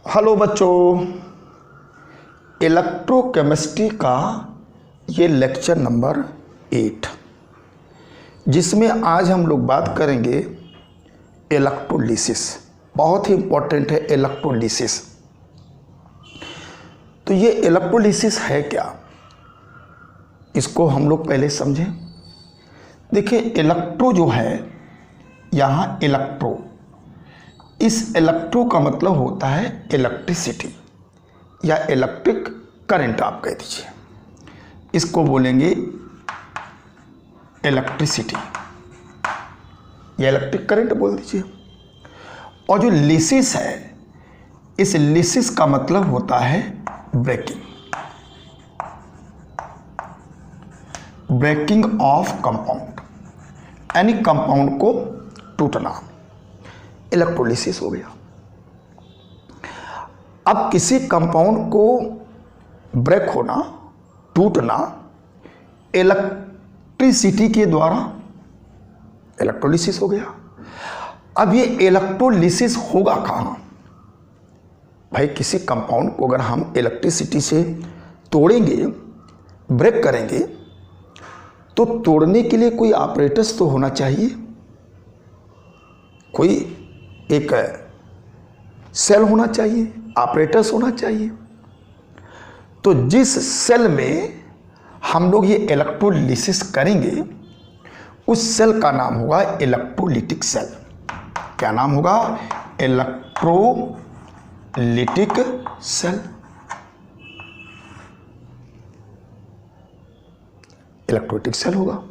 Hello बच्चों, electrochemistry का ये लेक्चर नंबर 8 जिसमें आज हम लोग बात करेंगे इलेक्ट्रोलिसिस। बहुत ही इम्पोर्टेंट है इलेक्ट्रोलिसिस। तो ये इलेक्ट्रोलिसिस है क्या, इसको हम लोग पहले समझें। देखिए, इलेक्ट्रो जो है यहाँ इलेक्ट्रो, इस इलेक्ट्रो का मतलब होता है इलेक्ट्रिसिटी या इलेक्ट्रिक करंट आप कह दीजिए, इसको बोलेंगे इलेक्ट्रिसिटी या इलेक्ट्रिक करंट बोल दीजिए। और जो लिसिस है, इस लिसिस का मतलब होता है ब्रेकिंग, ब्रेकिंग ऑफ कंपाउंड, यानी कंपाउंड को टूटना, इलेक्ट्रोलिसिस हो गया। अब किसी कंपाउंड को ब्रेक होना, टूटना इलेक्ट्रिसिटी के द्वारा इलेक्ट्रोलिसिस हो गया। अब ये इलेक्ट्रोलिसिस होगा कहाँ भाई? किसी कंपाउंड को अगर हम इलेक्ट्रिसिटी से तोड़ेंगे, ब्रेक करेंगे, तो तोड़ने के लिए कोई ऑपरेटर्स तो होना चाहिए, कोई एक सेल होना चाहिए, ऑपरेटर्स होना चाहिए। तो जिस सेल में हम लोग ये इलेक्ट्रोलिसिस करेंगे, उस सेल का नाम होगा इलेक्ट्रोलिटिक सेल। क्या नाम होगा? Electrolytic cell. इलेक्ट्रोलिटिक सेल होगा।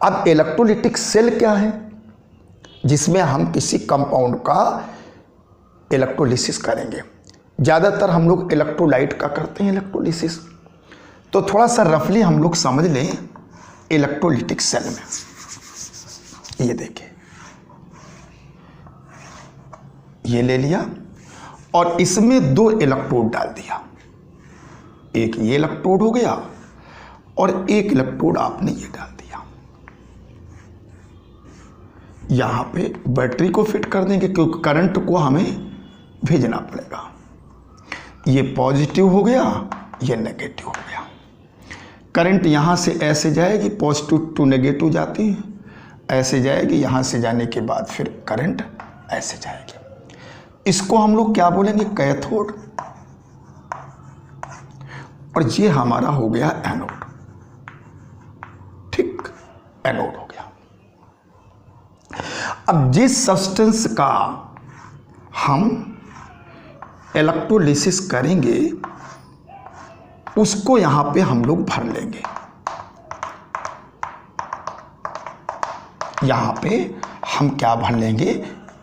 अब इलेक्ट्रोलिटिक सेल क्या है? जिसमें हम किसी कंपाउंड का इलेक्ट्रोलिसिस करेंगे। ज़्यादातर हम लोग इलेक्ट्रोलाइट का करते हैं इलेक्ट्रोलिसिस। तो थोड़ा सा रफली हम लोग समझ लें इलेक्ट्रोलिटिक सेल में। ये देखिए, ये ले लिया और इसमें 2 इलेक्ट्रोड डाल दिया। एक ये इलेक्ट्रोड हो गया और एक इलेक्ट्रोड आपने ये डाल दिया। यहाँ पे बैटरी को फिट कर देंगे क्योंकि करंट को हमें भेजना पड़ेगा। ये पॉजिटिव हो गया, ये नेगेटिव हो गया। करंट यहाँ से ऐसे जाएगी, पॉजिटिव टू नेगेटिव जाती है, ऐसे जाएगी, यहाँ से जाने के बाद फिर करंट ऐसे जाएगी। इसको हम लोग क्या बोलेंगे? कैथोड। और ये हमारा हो गया एनोड। ठीक, एनोड हो गया। अब जिस सब्सटेंस का हम इलेक्ट्रोलिसिस करेंगे, उसको यहां पे हम लोग भर लेंगे। यहां पे हम क्या भर लेंगे?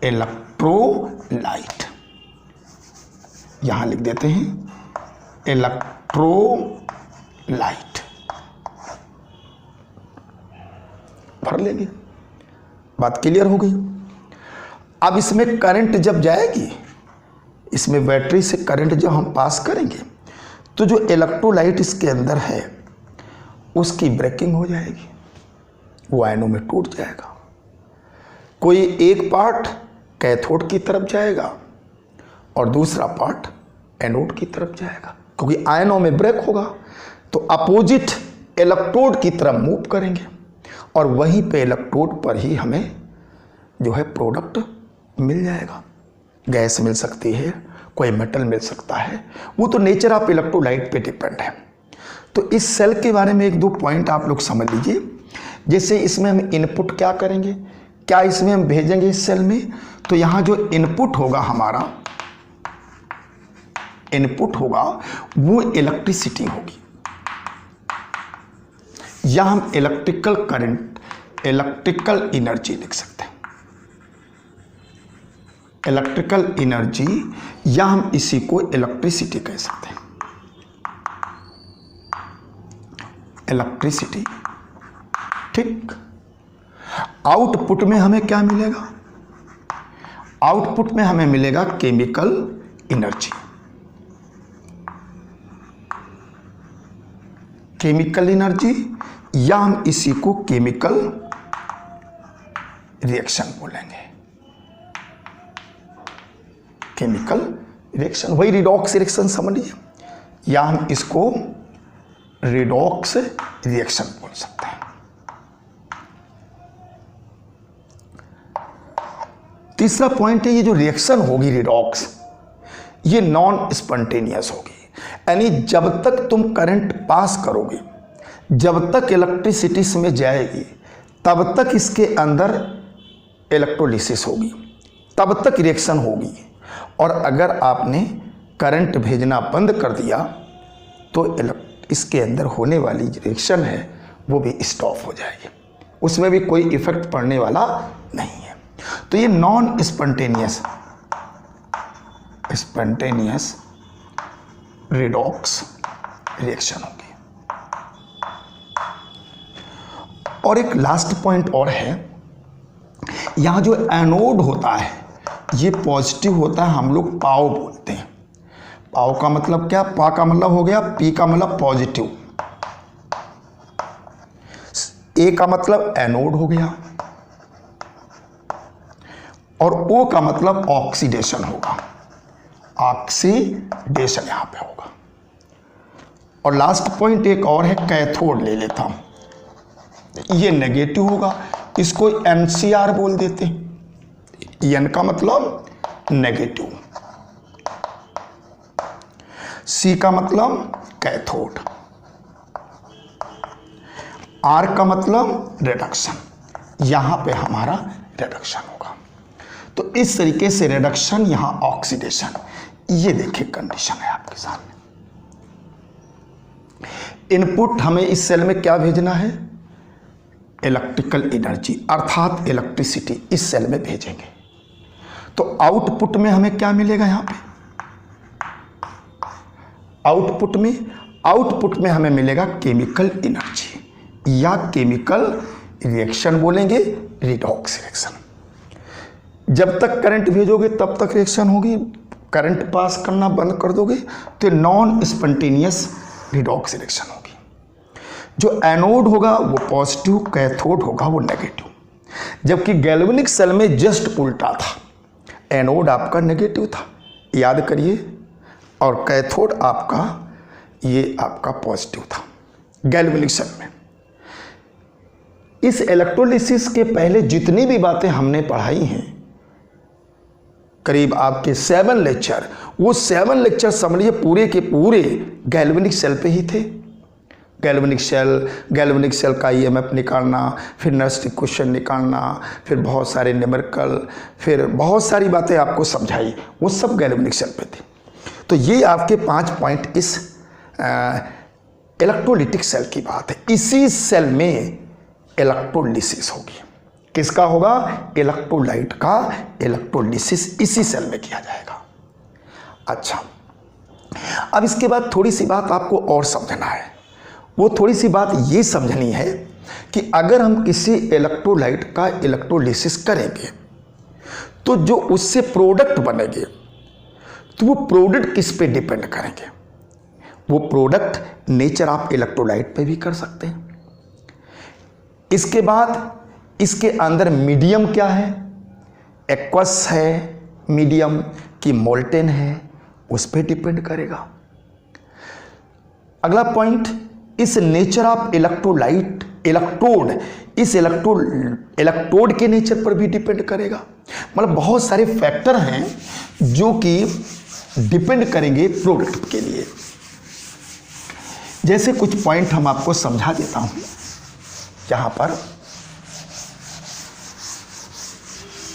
इलेक्ट्रोलाइट। यहां लिख देते हैं इलेक्ट्रोलाइट, भर लेंगे। बात क्लियर हो गई। अब इसमें करंट जब जाएगी, इसमें बैटरी से करंट जब हम पास करेंगे, तो जो इलेक्ट्रोलाइट इसके अंदर है उसकी ब्रेकिंग हो जाएगी, वो आयनों में टूट जाएगा। कोई एक पार्ट कैथोड की तरफ जाएगा और दूसरा पार्ट एनोड की तरफ जाएगा, क्योंकि आयनों में ब्रेक होगा। तो अपोजिट इलेक्ट्रोड की तरफ मूव करेंगे और वहीं पे इलेक्ट्रोड पर ही हमें जो है प्रोडक्ट मिल जाएगा। गैस मिल सकती है, कोई मेटल मिल सकता है, वो तो नेचर ऑफ इलेक्ट्रोलाइट पे डिपेंड है। तो इस सेल के बारे में 1-2 पॉइंट आप लोग समझ लीजिए। जैसे इसमें हम इनपुट क्या करेंगे, क्या इसमें हम भेजेंगे इस सेल में, तो यहाँ जो इनपुट होगा हमारा, इनपुट होगा वो इलेक्ट्रिसिटी होगी, या हम इलेक्ट्रिकल करंट, इलेक्ट्रिकल एनर्जी लिख सकते हैं, इलेक्ट्रिकल एनर्जी, या हम इसी को इलेक्ट्रिसिटी कह सकते हैं, इलेक्ट्रिसिटी। ठीक। आउटपुट में हमें क्या मिलेगा? आउटपुट में हमें मिलेगा केमिकल एनर्जी। केमिकल एनर्जी, या हम इसी को केमिकल रिएक्शन बोलेंगे, केमिकल रिएक्शन, वही रिडॉक्स रिएक्शन समझिए, या हम इसको रिडॉक्स रिएक्शन बोल सकते हैं। तीसरा पॉइंट है, ये जो रिएक्शन होगी रिडॉक्स, ये नॉन स्पॉन्टेनियस होगी, यानी जब तक तुम करंट पास करोगे, जब तक इलेक्ट्रिसिटी इसमें जाएगी, तब तक इसके अंदर इलेक्ट्रोलिसिस होगी, तब तक रिएक्शन होगी। और अगर आपने करंट भेजना बंद कर दिया तो इसके अंदर होने वाली रिएक्शन है वो भी स्टॉप हो जाएगी, उसमें भी कोई इफेक्ट पड़ने वाला नहीं है। तो ये नॉन स्पॉन्टेनियस रिडॉक्स रिएक्शन होगी। और एक लास्ट पॉइंट और है, यहाँ जो एनोड होता है ये पॉजिटिव होता है, हम लोग पाव बोलते हैं। पाव का मतलब क्या, पा का मतलब हो गया, पी का मतलब पॉजिटिव, ए का मतलब एनोड हो गया, और ओ का मतलब ऑक्सीडेशन होगा, ऑक्सीडेशन यहां पे होगा। और लास्ट पॉइंट एक और है, कैथोड ले लेता हूं, ये नेगेटिव होगा, इसको NCR बोल देते हैं, N का मतलब नेगेटिव, C का मतलब कैथोड, R का मतलब रिडक्शन, यहां पे हमारा रिडक्शन होगा। तो इस तरीके से रिडक्शन, यहां ऑक्सीडेशन, ये देखिए कंडीशन है आपके सामने। इनपुट हमें इस सेल में क्या भेजना है, इलेक्ट्रिकल एनर्जी अर्थात इलेक्ट्रिसिटी इस सेल में भेजेंगे। तो आउटपुट में हमें क्या मिलेगा, यहां पे आउटपुट में हमें मिलेगा केमिकल एनर्जी, या केमिकल रिएक्शन बोलेंगे, रिडॉक्स रिएक्शन। जब तक करंट भेजोगे तब तक रिएक्शन होगी, करंट पास करना बंद कर दोगे तो नॉन स्पॉन्टेनियस रिडॉक्स रिएक्शन होगी। जो एनोड होगा वो पॉजिटिव, कैथोड होगा वो नेगेटिव। जबकि गैल्वेनिक सेल में जस्ट उल्टा था, एनोड आपका नेगेटिव था, याद करिए, और कैथोड आपका ये आपका पॉजिटिव था गैल्वेनिक सेल में। इस इलेक्ट्रोलिसिस के पहले जितनी भी बातें हमने पढ़ाई हैं, करीब आपके 7 लेक्चर, वो 7 लेक्चर समझिए पूरे के पूरे गैल्वेनिक सेल पे ही थे। गैल्वेनिक सेल का EMF निकालना, फिर नर्स क्वेश्चन निकालना, फिर बहुत सारे न्यूमेरिकल, फिर बहुत सारी बातें आपको समझाई, वो सब गैल्वेनिक सेल पे थे। तो ये आपके 5 पॉइंट इस इलेक्ट्रोलिटिक सेल की बात है। इसी सेल में इलेक्ट्रोलिसिस होगी, किसका होगा, इलेक्ट्रोलाइट का इलेक्ट्रोलिसिस इसी सेल में किया जाएगा। अच्छा, अब इसके बाद थोड़ी सी बात आपको और समझना है। वो थोड़ी सी बात ये समझनी है कि अगर हम किसी इलेक्ट्रोलाइट का इलेक्ट्रोलिसिस करेंगे तो जो उससे प्रोडक्ट बनेंगे, तो वो प्रोडक्ट किस पे डिपेंड करेंगे। वो प्रोडक्ट नेचर ऑफ इलेक्ट्रोलाइट पे भी कर सकते हैं। इसके बाद इसके अंदर मीडियम क्या है, एक्वस है मीडियम कि मोल्टेन है, उस पर डिपेंड करेगा। अगला पॉइंट, इस नेचर ऑफ इलेक्ट्रोलाइट, इलेक्ट्रोड, इस इलेक्ट्रोड के नेचर पर भी डिपेंड करेगा। मतलब बहुत सारे फैक्टर हैं जो कि डिपेंड करेंगे प्रोडक्ट के लिए। जैसे कुछ पॉइंट हम आपको समझा देता हूं, यहां पर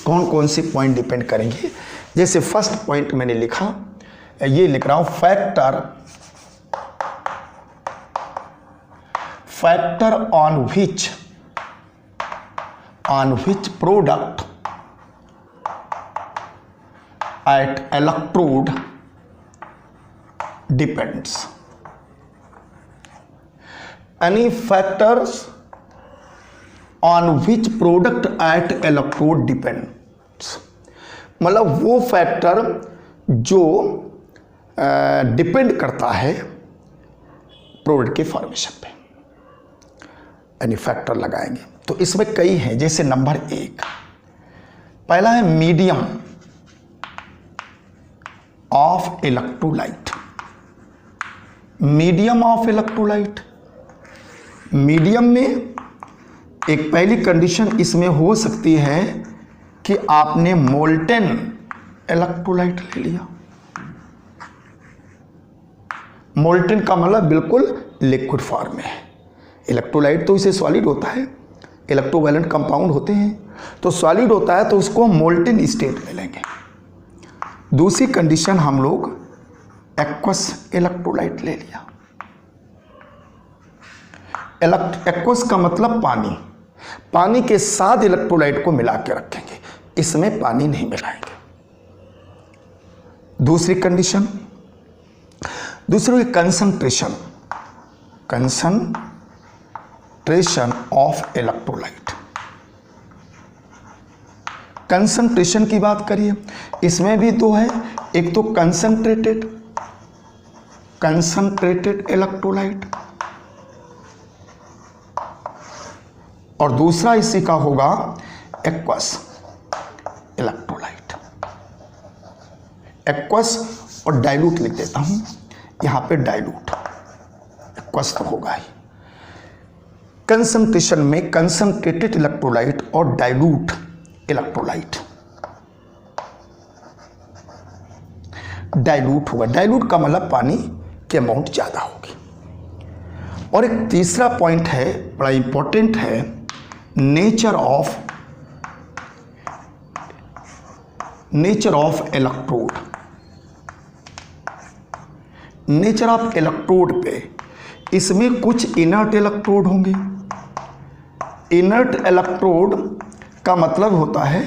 कौन कौन से पॉइंट डिपेंड करेंगे। जैसे फर्स्ट पॉइंट मैंने लिखा, ये लिख रहा हूं, factor on which product at electrode depends. Any factors on which product at electrode depends, मतलब वो फैक्टर जो डिपेंड करता है प्रोडक्ट के फॉर्मेशन पे, यानी फैक्टर लगाएंगे। तो इसमें कई हैं, जैसे नंबर 1 पहला है medium of electrolyte, medium of electrolyte. Medium में एक पहली कंडीशन इसमें हो सकती है कि आपने मोल्टेन इलेक्ट्रोलाइट ले लिया। मोल्टेन का मतलब बिल्कुल लिक्विड फॉर्म में है। इलेक्ट्रोलाइट तो इसे सॉलिड होता है, इलेक्ट्रोवैलेंट कंपाउंड होते हैं, तो सॉलिड होता है तो उसको मोल्टेन स्टेट में लेंगे। दूसरी कंडीशन हम लोग एक्वस इलेक्ट्रोलाइट ले लिया। एक्वस का मतलब पानी, पानी के साथ इलेक्ट्रोलाइट को मिला के रखेंगे, इसमें पानी नहीं मिलाएंगे। दूसरी कंडीशन, दूसरी concentration, concentration of electrolyte. Concentration की बात करिए, इसमें भी दो है, एक तो कंसंट्रेटेड इलेक्ट्रोलाइट और दूसरा इसी का होगा एक्वस इलेक्ट्रोलाइट। एक्वस और डाइल्यूट लिख देता हूं यहां पे, डाइल्यूट, एक्वस तो होगा ही। कंसंट्रेशन में कंसंट्रेटेड इलेक्ट्रोलाइट और डाइल्यूट इलेक्ट्रोलाइट। डाइल्यूट होगा, डाइल्यूट का मतलब पानी की अमाउंट ज्यादा होगी। और एक तीसरा पॉइंट है, बड़ा इंपॉर्टेंट है, nature of electrode. Nature of electrode पे इसमें कुछ इनर्ट इलेक्ट्रोड होंगे। इनर्ट इलेक्ट्रोड का मतलब होता है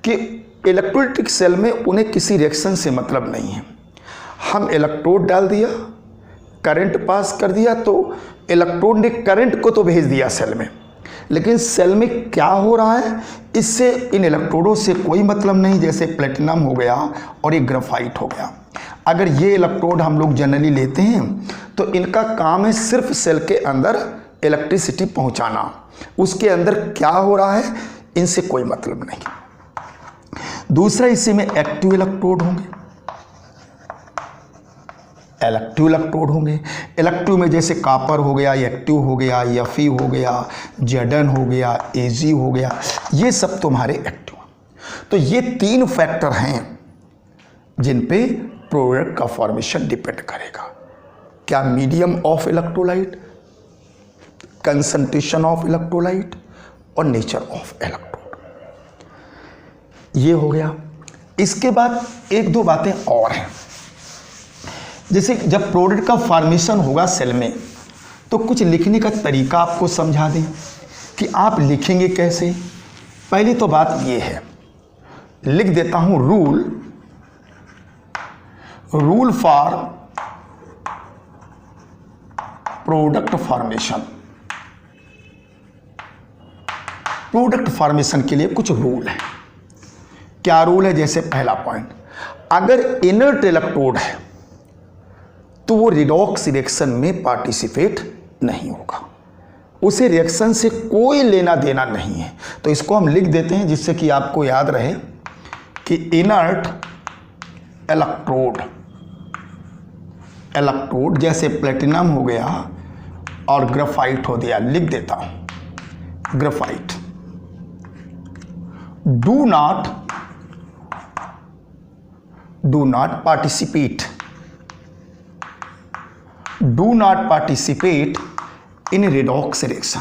कि इलेक्ट्रोलाइटिक सेल में उन्हें किसी रिएक्शन से मतलब नहीं है। हम इलेक्ट्रोड डाल दिया, करंट पास कर दिया, तो इलेक्ट्रोड ने करंट को तो भेज दिया सेल में, लेकिन सेल में क्या हो रहा है इससे इन इलेक्ट्रोडों से कोई मतलब नहीं। जैसे प्लेटिनम हो गया और एक ग्रेफाइट हो गया, अगर ये इलेक्ट्रोड हम लोग जनरली लेते हैं तो इनका काम है सिर्फ सेल के अंदर इलेक्ट्रिसिटी पहुंचाना, उसके अंदर क्या हो रहा है इनसे कोई मतलब नहीं। दूसरा, इसी में एक्टिव इलेक्ट्रोड होंगे। इलेक्टिव इलेक्ट्रोड होंगे, इलेक्टिव में जैसे कापर हो गया, एक्टिव हो गया, एफई हो गया, जेडन हो गया, एजी हो गया, ये सब तुम्हारे एक्टिव। तो ये तीन फैक्टर हैं जिन पे प्रोडक्ट का फॉर्मेशन डिपेंड करेगा। क्या medium of electrolyte, concentration of electrolyte और नेचर ऑफ इलेक्ट्रोड। ये हो गया। इसके बाद एक दो बातें और हैं, जैसे जब प्रोडक्ट का फॉर्मेशन होगा सेल में तो कुछ लिखने का तरीका आपको समझा दें कि आप लिखेंगे कैसे। पहली तो बात ये है, लिख देता हूं rule for product formation. Product formation के लिए कुछ रूल है। क्या रूल है? जैसे पहला पॉइंट, अगर इनर्ट इलेक्ट्रोड है तो वो रिडॉक्स रिएक्शन में पार्टिसिपेट नहीं होगा, उसे रिएक्शन से कोई लेना देना नहीं है। तो इसको हम लिख देते हैं जिससे कि आपको याद रहे कि इनर्ट इलेक्ट्रोड जैसे प्लेटिनम हो गया और ग्रेफाइट हो गया, लिख देता हूं graphite, do not participate in redox reaction.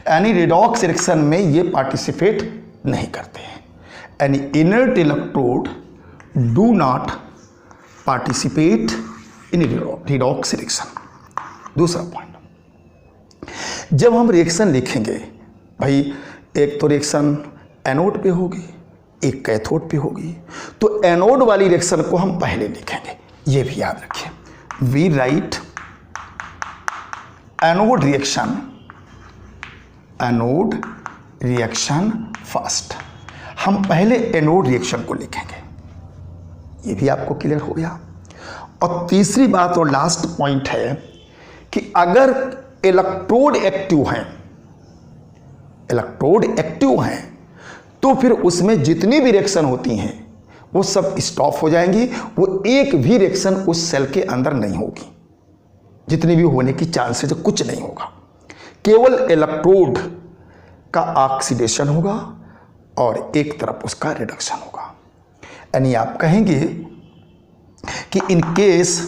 यानी रिडॉक्स रिएक्शन में ये पार्टिसिपेट नहीं करते हैं। यानी inert electrode do not participate in redox reaction. दूसरा पॉइंट, जब हम रिएक्शन लिखेंगे भाई, एक तो रिएक्शन एनोड पे होगी, एक कैथोड पे होगी, तो एनोड वाली रिएक्शन को हम पहले लिखेंगे, ये भी याद रखिए। We write anode reaction first. हम पहले एनोड रिएक्शन को लिखेंगे, ये भी आपको क्लियर हो गया। और तीसरी बात और लास्ट पॉइंट है कि अगर इलेक्ट्रोड एक्टिव हैं तो फिर उसमें जितनी भी रिएक्शन होती हैं वो सब स्टॉप हो जाएंगी, वो एक भी रिएक्शन उस सेल के अंदर नहीं होगी, जितनी भी होने की चांसेस कुछ नहीं होगा, केवल इलेक्ट्रोड का ऑक्सीडेशन होगा और एक तरफ उसका रिडक्शन होगा। यानी आप कहेंगे कि in case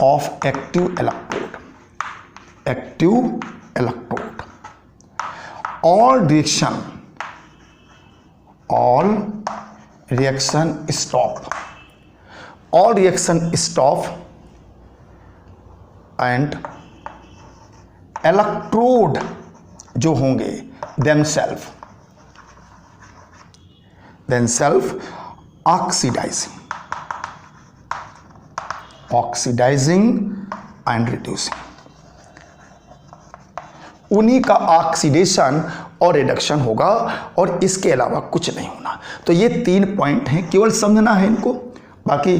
of active electrode all reaction stop and electrode जो होंगे themselves oxidizing and reducing, उन्हीं का ऑक्सीडेशन और रिडक्शन होगा और इसके अलावा कुछ नहीं होना। तो ये 3 पॉइंट हैं, केवल समझना है इनको, बाकी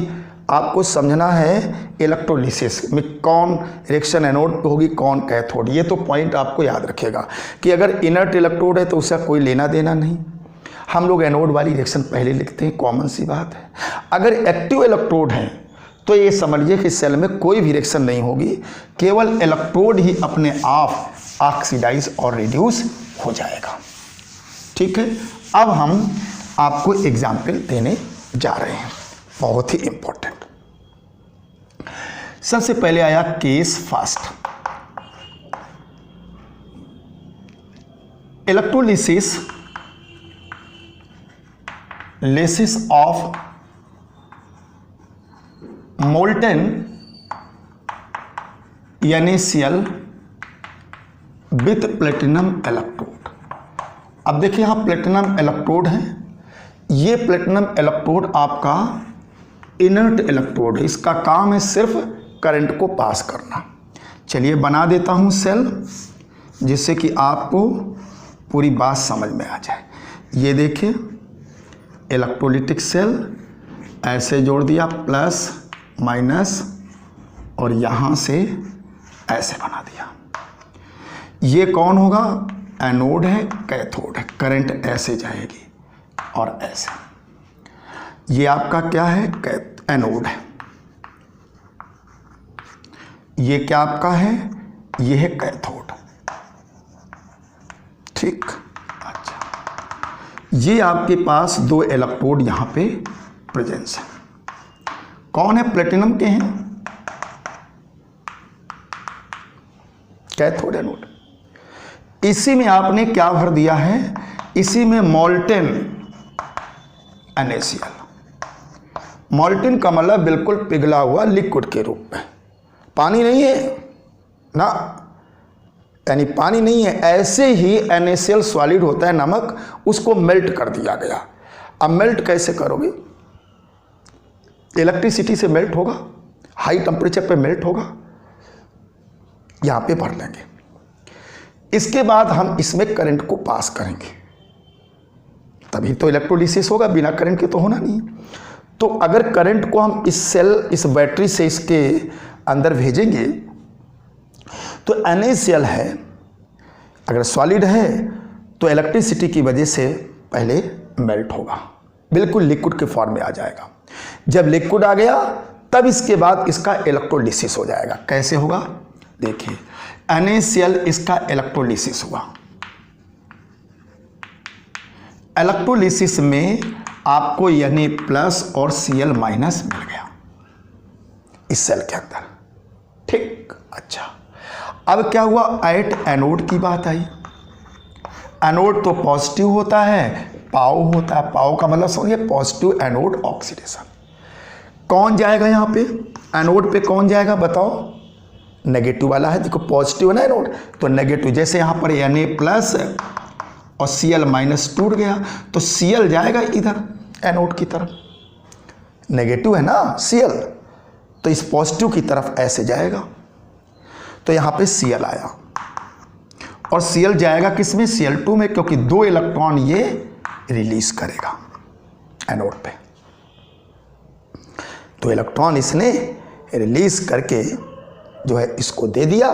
आपको समझना है इलेक्ट्रोलिसिस में कौन रिएक्शन एनोड पे होगी, कौन कैथोड। ये तो पॉइंट आपको याद रखेगा कि अगर इनर्ट इलेक्ट्रोड है तो उसका कोई लेना देना नहीं, हम लोग एनोड वाली रिएक्शन पहले लिखते हैं, कॉमन सी बात है। अगर एक्टिव इलेक्ट्रोड है तो ये समझिए कि सेल में कोई भी रिएक्शन नहीं होगी, केवल इलेक्ट्रोड ही अपने आप ऑक्सीडाइज और रिड्यूस हो जाएगा। ठीक है, अब हम आपको एग्जाम्पल देने जा रहे हैं, बहुत ही इंपॉर्टेंट। सबसे पहले आया case first, electrolysis of molten NaCl with platinum electrode. अब देखिए यहां प्लेटिनम इलेक्ट्रोड है, ये प्लेटिनम इलेक्ट्रोड आपका इनर्ट इलेक्ट्रोड है, इसका काम है सिर्फ करंट को पास करना। चलिए बना देता हूं सेल, जिससे कि आपको पूरी बात समझ में आ जाए। ये देखिए इलेक्ट्रोलिटिक सेल ऐसे जोड़ दिया, प्लस माइनस, और यहाँ से ऐसे बना दिया। ये कौन होगा? एनोड है, कैथोड है, करंट ऐसे जाएगी और ऐसे। ये आपका क्या है? एनोड है। ये क्या आपका है? ये है कैथोड। ठीक, अच्छा। ये आपके पास 2 इलेक्ट्रोड यहां पे प्रेजेंस है। कौन है? प्लेटिनम के हैं, कैथोड एनोड। इसी में आपने क्या भर दिया है? इसी में मोल्टेन NaCl। मोल्टेन का मतलब बिल्कुल पिघला हुआ लिक्विड के रूप में, पानी नहीं है ना, यानी पानी नहीं है, ऐसे ही NaCl सॉलिड होता है, नमक, उसको मेल्ट कर दिया गया। अब मेल्ट कैसे करोगे? इलेक्ट्रिसिटी से मेल्ट होगा, हाई टेम्परेचर पे मेल्ट होगा, यहां पे भर लेंगे। इसके बाद हम इसमें करंट को पास करेंगे, तभी तो इलेक्ट्रोलिसिस होगा, बिना करंट के तो होना नहीं। तो अगर करंट को हम इस सेल, इस बैटरी से इसके अंदर भेजेंगे तो NaCl है, अगर सॉलिड है तो इलेक्ट्रिसिटी की वजह से पहले मेल्ट होगा, बिल्कुल लिक्विड के फॉर्म में आ जाएगा। जब लिक्विड आ गया तब इसके बाद इसका इलेक्ट्रोलिसिस हो जाएगा। कैसे होगा? देखिए NaCl इसका इलेक्ट्रोलिसिस हुआ। इलेक्ट्रोलिसिस में आपको Na प्लस और Cl माइनस मिल गया इस सेल के अंदर। ठीक, अच्छा। अब क्या हुआ? एट एनोड की बात आई। एनोड तो पॉजिटिव होता है, पाओ होता है, पाओ का मतलब समझिए पॉजिटिव एनोड ऑक्सीडेशन। कौन जाएगा यहाँ पे? एनोड पे कौन जाएगा बताओ? नेगेटिव वाला है, देखो पॉजिटिव है ना एनोड, तो नेगेटिव। जैसे यहाँ पर Na प्लस और Cl माइनस टूट गया तो Cl जाएगा इधर एनोड की तरफ, नेगेटिव है ना Cl, तो इस पॉजिटिव की तरफ ऐसे जाएगा। तो यहाँ पे Cl आया और Cl जाएगा किस में? Cl2 में, क्योंकि 2 इलेक्ट्रॉन ये रिलीज करेगा एनोड पे। 2 इलेक्ट्रॉन इसने रिलीज करके जो है इसको दे दिया,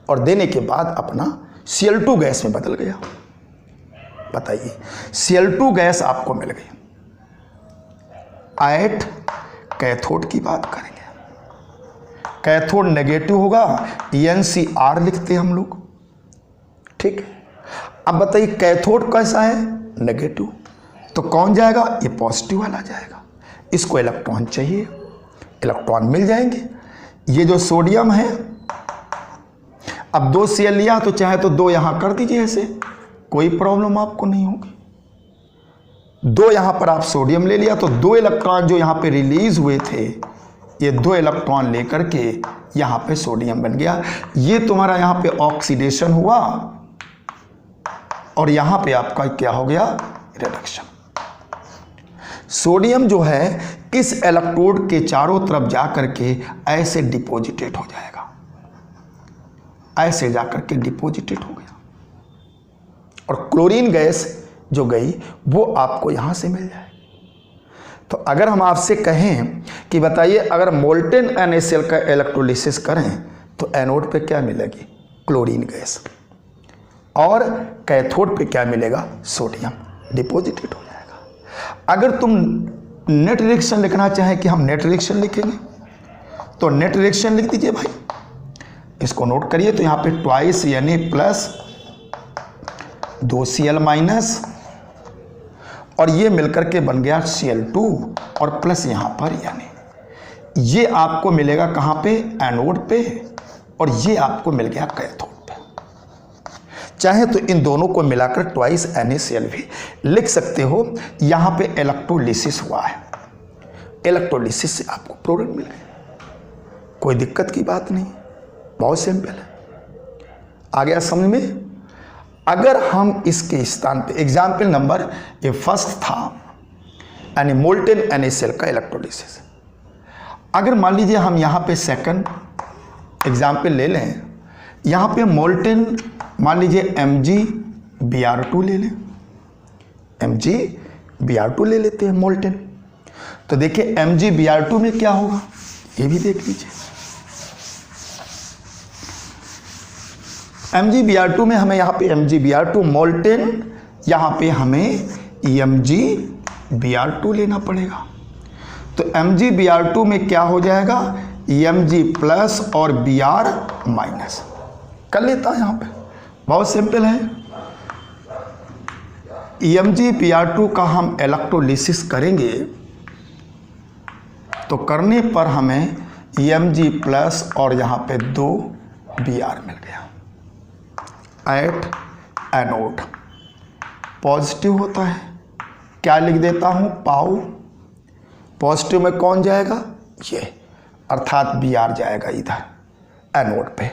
और देने के बाद अपना Cl2 गैस में बदल गया। बताइए, Cl2 गैस आपको मिल गई। एट कैथोड की बात करेंगे। कैथोड नेगेटिव होगा, NCR लिखते हैं हम लोग, ठीक है। अब बताइए कैथोड कैसा है, नेगेटिव, तो कौन जाएगा, ये पॉजिटिव वाला जाएगा। इसको इलेक्ट्रॉन चाहिए, इलेक्ट्रॉन मिल जाएंगे। ये जो सोडियम है, अब 2 Cl लिया तो चाहे तो 2 यहां कर दीजिए, ऐसे कोई प्रॉब्लम आपको नहीं होगी। 2 यहां पर आप सोडियम ले लिया तो 2 इलेक्ट्रॉन जो यहां पे रिलीज हुए थे, ये 2 इलेक्ट्रॉन लेकर के यहां पे सोडियम बन गया। ये तुम्हारा यहां पे ऑक्सीडेशन हुआ और यहां पे आपका क्या हो गया, रिडक्शन। सोडियम जो है इस इलेक्ट्रोड के चारों तरफ जाकर के ऐसे डिपॉजिटेट हो जाएगा, ऐसे जाकर के डिपॉजिटेट हो गया, और क्लोरीन गैस जो गई वो आपको यहां से मिल जाए। तो अगर हम आपसे कहें कि बताइए अगर मोल्टेन NaCl का इलेक्ट्रोलिसिस करें तो एनोड पे क्या मिलेगी, क्लोरीन गैस, और कैथोड पे क्या मिलेगा, सोडियम, डिपॉजिटेड हो जाएगा। अगर तुम नेट रिएक्शन लिखना चाहें कि हम नेट रिएक्शन लिखेंगे तो नेट रिएक्शन लिख दीजिए भाई, इसको नोट करिए। तो यहाँ पे ट्वाइस यानी प्लस 2Cl माइनस, और ये मिलकर के बन गया Cl2 और प्लस यहाँ पर यानी ये आपको मिलेगा कहाँ पे, एनोड पे, और ये आपको मिल गया कैथोड पे। चाहे तो इन दोनों को मिलाकर ट्वाइस NaCl भी लिख सकते हो। यहाँ पे इलेक्ट्रोलिसिस हुआ है, इलेक्ट्रोलिसिस से आपको प्रोडक्ट मिल गया, कोई दिक्कत की बात नहीं, बहुत सिंपल है। आ गया समझ में। अगर हम इसके स्थान पे एग्जाम्पल नंबर ये फर्स्ट था यानी मोल्टेन NaCl का इलेक्ट्रोलिसिस, अगर मान लीजिए हम यहाँ पे सेकंड एग्जाम्पल ले लें, यहाँ पे मोल्टेन मान लीजिए MgBr2 ले लें, MgBr2 ले लेते हैं मोल्टेन। तो देखिए MgBr2 में क्या होगा ये भी देख लीजिए। MgBr2 में हमें यहाँ पे MgBr2 मोल्टेन, यहाँ पे हमें MgBr2 लेना पड़ेगा। तो MgBr2 में क्या हो जाएगा, Mg प्लस और Br माइनस कर लेता है। यहाँ पे बहुत सिंपल है। MgBr2 का हम इलेक्ट्रोलिसिस करेंगे तो करने पर हमें Mg प्लस और यहाँ पे 2 Br मिल गया। एट एनोड पॉजिटिव होता है, क्या लिख देता हूँ, पाउ। पॉजिटिव में कौन जाएगा, ये, अर्थात Br जाएगा इधर एनोड पे।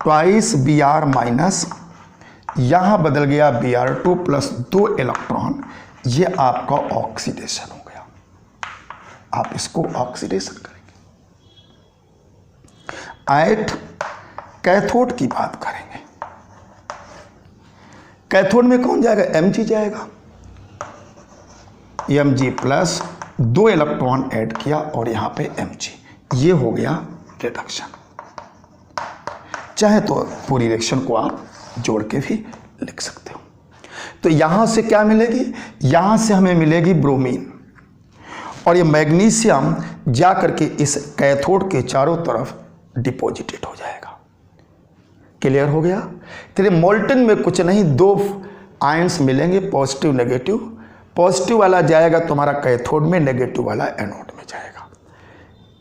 ट्वाइस Br माइनस, यहाँ बदल गया Br2 प्लस 2 इलेक्ट्रॉन, ये आपका ऑक्सीडेशन हो गया। आप इसको ऑक्सीडेशन करेंगे। एट कैथोड की बात करेंगे, कैथोड में कौन जाएगा, Mg जाएगा। Mg प्लस 2 इलेक्ट्रॉन ऐड किया और यहाँ पे Mg, ये हो गया रिडक्शन। चाहे तो पूरी रिएक्शन को आप जोड़ के भी लिख सकते हो। तो यहाँ से क्या मिलेगी, यहाँ से हमें मिलेगी ब्रोमीन, और ये मैग्नीशियम जा करके इस कैथोड के चारों तरफ डिपॉजिटेड हो जाएगा। क्लियर हो गया। तेरे मोल्टेन में कुछ नहीं, 2 आयंस मिलेंगे, पॉजिटिव नेगेटिव। पॉजिटिव वाला जाएगा तुम्हारा कैथोड में, नेगेटिव वाला एनोड में जाएगा।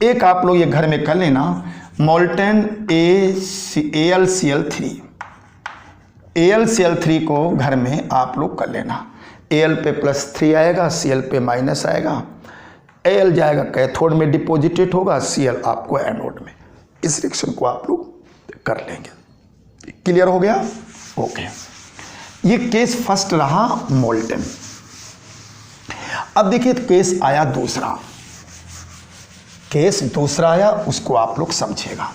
एक आप लोग ये घर में कर लेना, मोल्टेन AlCl3, AlCl3 को घर में आप लोग कर लेना। Al पे +3 आएगा, Cl पे माइनस आएगा, Al जाएगा कैथोड में डिपॉजिटेड होगा, Cl आपको एनोड में। इस रिएक्शन को आप लोग कर लेंगे। क्लियर हो गया, ओके। ये केस फर्स्ट रहा मोल्टेन। अब देखिए केस आया दूसरा, केस दूसरा आया, उसको आप लोग समझिएगा।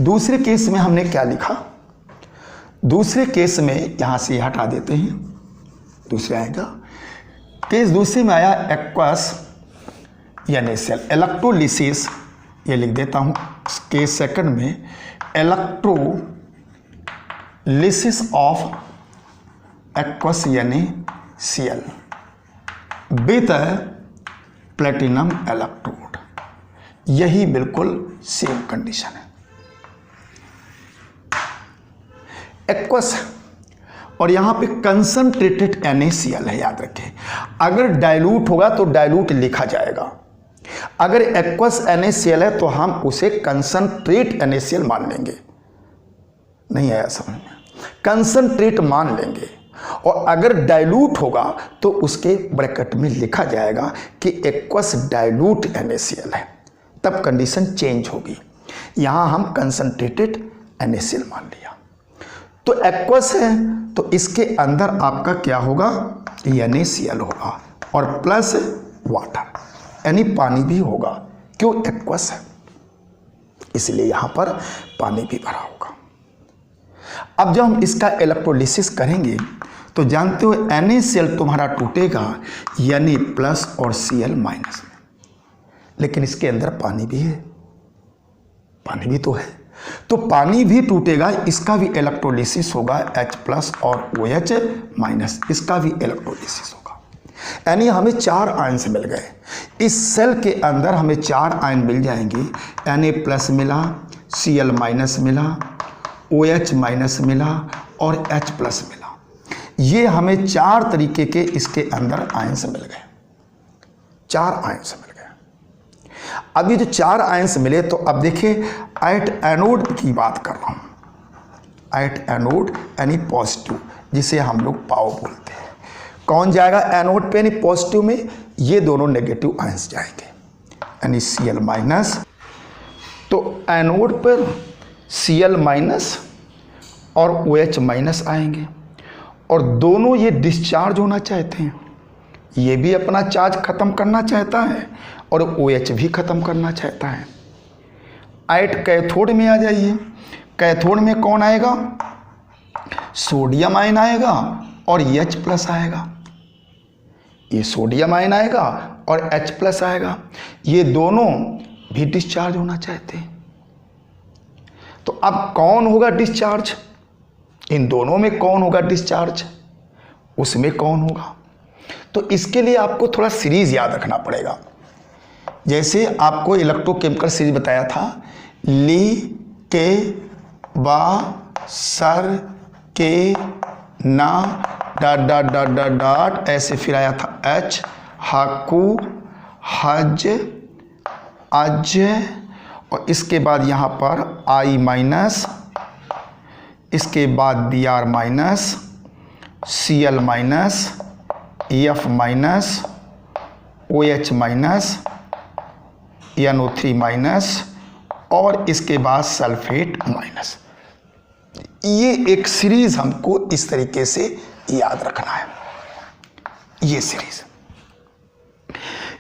दूसरे केस में हमने क्या लिखा, दूसरे केस में यहां से हटा देते हैं, दूसरे आएगा। केस दूसरे में आया एक्वस NaCl इलेक्ट्रोलिसिस, ये लिख देता हूं। केस सेकंड में electrolysis of aqueous NaCl with platinum electrode. यही बिल्कुल सेम कंडीशन है। एक्वस और यहां पे कंसंट्रेटेड NaCl है, याद रखें। अगर डाइल्यूट होगा तो डाइल्यूट लिखा जाएगा, अगर एक्वस NaCl है तो हम उसे कंसंट्रेट NaCl मान लेंगे। नहीं आया समझ में? कंसंट्रेट मान लेंगे। और अगर डाइल्यूट होगा तो उसके ब्रैकेट में लिखा जाएगा कि एक्वस डाइल्यूट NaCl है, तब कंडीशन चेंज होगी। यहां हम कंसंट्रेटेड NaCl मान लिया। तो एक्वस है तो इसके अंदर आपका क्या होगा, NaCl होगा और प्लस वाटर, यानी पानी भी होगा। क्यों? एक्वस है, इसलिए यहां पर पानी भी भरा होगा। अब जब हम इसका इलेक्ट्रोलिसिस करेंगे तो जानते हो NaCl तुम्हारा टूटेगा Na प्लस और Cl माइनस में, लेकिन इसके अंदर पानी भी है, पानी भी तो है, तो पानी भी टूटेगा, इसका भी इलेक्ट्रोलिसिस होगा H प्लस और OH माइनस, इसका भी इलेक्ट्रोलिसिस होगा। यानी हमें 4 आयंस मिल गए। इस सेल के अंदर हमें 4 आयन मिल जाएंगे। Na प्लस मिला, Cl माइनस मिला, OH माइनस मिला और H प्लस मिला। ये हमें 4 तरीके के इसके अंदर आयंस मिल गए, 4 आयंस मिल गए। अब ये जो 4 आयंस मिले तो अब देखिए एट एनोड की बात कर रहा हूं। एट एनोड यानी पॉजिटिव, जिसे हम लोग पाव बोलते हैं। कौन जाएगा एनोड पे यानी पॉजिटिव में? ये दोनों नेगेटिव आयंस जाएंगे, यानी Cl माइनस। तो एनोड पर Cl माइनस और OH माइनस आएंगे और दोनों ये डिस्चार्ज होना चाहते हैं। ये भी अपना चार्ज खत्म करना चाहता है और OH भी खत्म करना चाहता है। एट कैथोड में आ जाइए। कैथोड में कौन आएगा? सोडियम आयन आएगा और H प्लस आएगा। ये सोडियम आयन आएगा और H प्लस आएगा। ये दोनों भी डिस्चार्ज होना चाहते हैं। तो अब कौन होगा डिस्चार्ज? इन दोनों में कौन होगा डिस्चार्ज? उसमें कौन होगा? तो इसके लिए आपको थोड़ा सीरीज याद रखना पड़ेगा। जैसे आपको इलेक्ट्रोकेमिकल सीरीज बताया था, ली के बा सर के ना dot dot dot dot dot ऐसे फिर आया था H हाकू हज अज और इसके बाद यहाँ पर I माइनस, इसके बाद Br minus, Cl minus, F minus, OH minus, NO3 minus और इसके बाद सल्फेट माइनस। ये एक सीरीज हमको इस तरीके से याद रखना है। ये सीरीज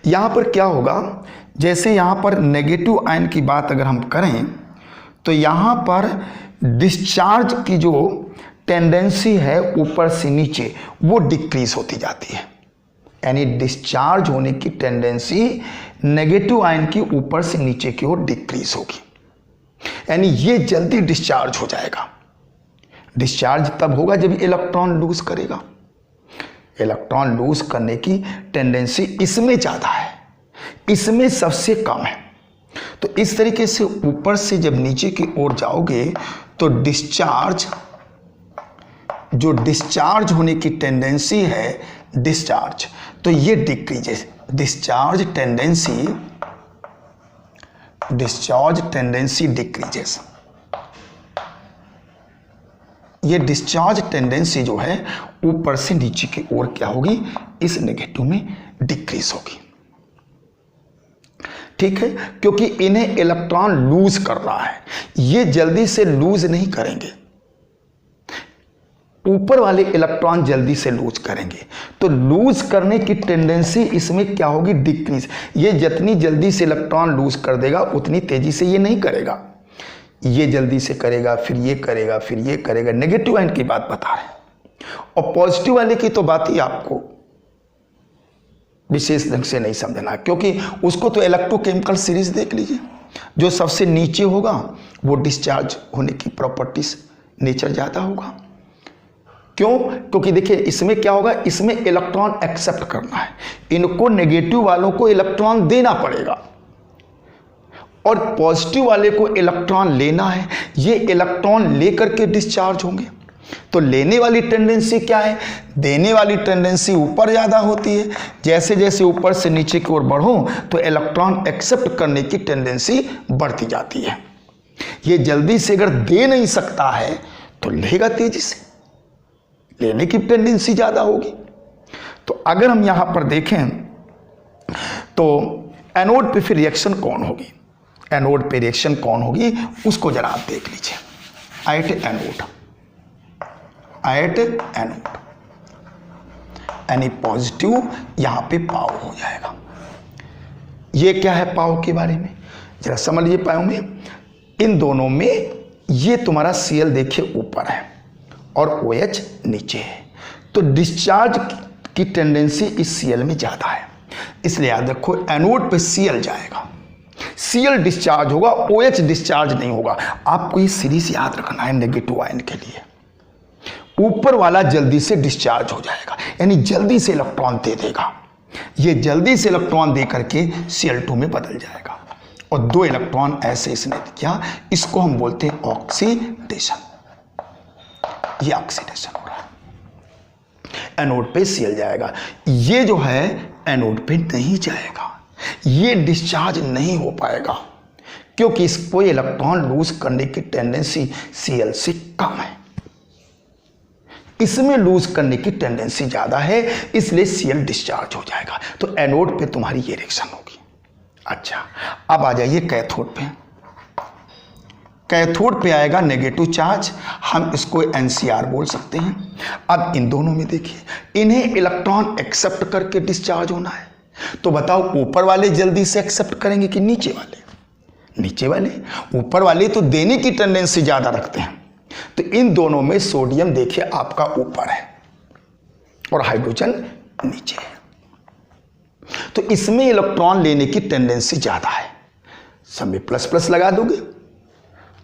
यहां पर क्या होगा, जैसे यहां पर नेगेटिव आयन की बात अगर हम करें तो यहां पर डिस्चार्ज की जो टेंडेंसी है ऊपर से नीचे वो डिक्रीज होती जाती है। यानी डिस्चार्ज होने की टेंडेंसी नेगेटिव आयन की ऊपर से नीचे की ओर डिक्रीज होगी, यानी ये जल्दी डिस्चार्ज हो जाएगा। डिस्चार्ज तब होगा जब इलेक्ट्रॉन लूज करेगा। इलेक्ट्रॉन लूज करने की टेंडेंसी इसमें ज़्यादा है, इसमें सबसे कम है। तो इस तरीके से ऊपर से जब नीचे की ओर जाओगे तो डिस्चार्ज, जो डिस्चार्ज होने की टेंडेंसी है डिस्चार्ज, तो ये डिक्रीजेस। Discharge tendency decreases. ये डिस्चार्ज टेंडेंसी जो है ऊपर से नीचे की ओर क्या होगी, इस नेगेटिव में डिक्रीज होगी। ठीक है, क्योंकि इन्हें इलेक्ट्रॉन लूज कर रहा है, ये जल्दी से लूज नहीं करेंगे, ऊपर वाले इलेक्ट्रॉन जल्दी से लूज करेंगे। तो लूज करने की टेंडेंसी इसमें क्या होगी, डिक्रीज। ये जितनी जल्दी से इलेक्ट्रॉन लूज कर देगा उतनी तेजी से ये नहीं करेगा, ये जल्दी से करेगा, फिर ये करेगा, फिर ये करेगा। नेगेटिव आयन की बात बता रहे हैं। और पॉजिटिव वाले की तो बात ही आपको विशेष ढंग से नहीं समझना, क्योंकि उसको तो इलेक्ट्रोकेमिकल सीरीज देख लीजिए। जो सबसे नीचे होगा वो डिस्चार्ज होने की प्रॉपर्टीज नेचर ज़्यादा होगा, क्यों? क्योंकि देखिए इसमें क्या होगा, इसमें इलेक्ट्रॉन एक्सेप्ट करना है, इनको नेगेटिव वालों को इलेक्ट्रॉन देना पड़ेगा और पॉजिटिव वाले को इलेक्ट्रॉन लेना है। ये इलेक्ट्रॉन लेकर के डिस्चार्ज होंगे। तो लेने वाली टेंडेंसी क्या है? देने वाली टेंडेंसी ऊपर ज़्यादा होती है। जैसे जैसे ऊपर से नीचे की ओर बढ़ो तो इलेक्ट्रॉन एक्सेप्ट करने की टेंडेंसी बढ़ती जाती है। ये जल्दी से अगर दे नहीं सकता है तो लेगा तेजी से, लेने की टेंडेंसी ज़्यादा होगी। तो अगर हम यहाँ पर देखें तो एनोड पे फिर रिएक्शन कौन होगी, एनोड पे रिएक्शन कौन होगी उसको जरा आप देख लीजिए। एट एनोड, एट एनोड यानी पॉजिटिव, यहां पे पाव हो जाएगा। ये क्या है पाव के बारे में जरा समझ लीजिए। पाव में इन दोनों में ये तुम्हारा Cl देखिए ऊपर है और OH नीचे है, तो डिस्चार्ज की टेंडेंसी इस Cl में ज्यादा है, इसलिए याद रखो एनोड पे Cl जाएगा, Cl डिस्चार्ज होगा, OH डिस्चार्ज नहीं होगा। आपको ये सीरीज याद रखना है नेगेटिव आयन के लिए। ऊपर वाला जल्दी से डिस्चार्ज हो जाएगा, यानी जल्दी से इलेक्ट्रॉन दे देगा। ये जल्दी से इलेक्ट्रॉन दे करके Cl2 में बदल जाएगा और 2 इलेक्ट्रॉन ऐसे इसने दिया, इसको हम बोलते हैं ऑक्सीडेशन। ये ऑक्सीडेशन हो रहा है, एनोड पे Cl जाएगा। ये जो है एनोड पे नहीं जाएगा, ये डिस्चार्ज नहीं हो पाएगा क्योंकि इसको इलेक्ट्रॉन लूज करने की टेंडेंसी Cl से कम है, इसमें लूज करने की टेंडेंसी ज्यादा है, इसलिए Cl डिस्चार्ज हो जाएगा। तो एनोड पे तुम्हारी ये रिएक्शन होगी। अच्छा, अब आ जाइए कैथोड पे। कैथोड पे आएगा नेगेटिव चार्ज, हम इसको NCR बोल सकते हैं। अब इन दोनों में देखिए, इन्हें इलेक्ट्रॉन एक्सेप्ट करके डिस्चार्ज होना है, तो बताओ ऊपर वाले जल्दी से एक्सेप्ट करेंगे कि नीचे वाले? नीचे वाले। ऊपर वाले तो देने की टेंडेंसी ज्यादा रखते हैं, तो इन दोनों में सोडियम देखिए आपका ऊपर है और हाइड्रोजन नीचे है, तो इसमें इलेक्ट्रॉन लेने की टेंडेंसी ज्यादा है। सब में प्लस प्लस लगा दोगे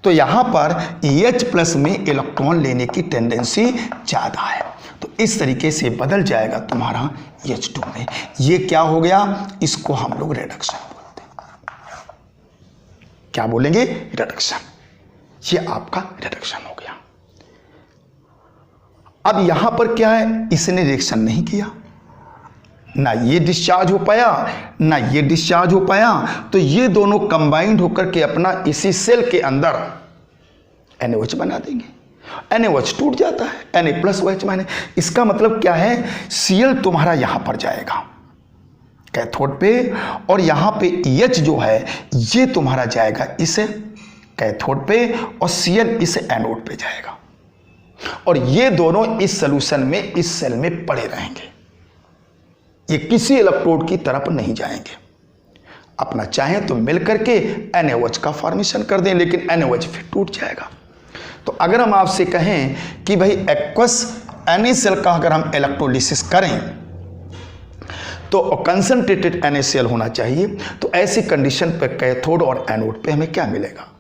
तो यहां पर H प्लस में इलेक्ट्रॉन लेने की टेंडेंसी ज्यादा है, तो इस तरीके से बदल जाएगा तुम्हारा H2 में। ये क्या हो गया, इसको हम लोग रिडक्शन बोलते हैं। क्या बोलेंगे? रिडक्शन। ये आपका रिडक्शन हो गया। अब यहां पर क्या है, इसने रिएक्शन नहीं किया, ना ये डिस्चार्ज हो पाया ना ये डिस्चार्ज हो पाया, तो ये दोनों कंबाइंड होकर के अपना इसी सेल के अंदर NaOH बना देंगे। NaOH टूट जाता है, Na+OH-। इसका मतलब क्या है, Cl तुम्हारा यहां पर जाएगा कैथोड पे और यहां पे H जो है ये तुम्हारा जाएगा इस कैथोड पे और Cl इस एनोड पे जाएगा और ये दोनों इस सॉल्यूशन में इस सेल में पड़े रहेंगे। ये किसी इलेक्ट्रोड की तरफ नहीं जाएंगे, अपना चाहें तो मिल करके NaOH का फॉर्मेशन कर दें, लेकिन NaOH फिर टूट जाएगा। तो अगर हम आपसे कहें कि भाई एक्वस NaCl का अगर हम इलेक्ट्रोलिसिस करें तो कंसंट्रेटेड NaCl होना चाहिए, तो ऐसी कंडीशन पर कैथोड और एनोड पे हमें क्या मिलेगा?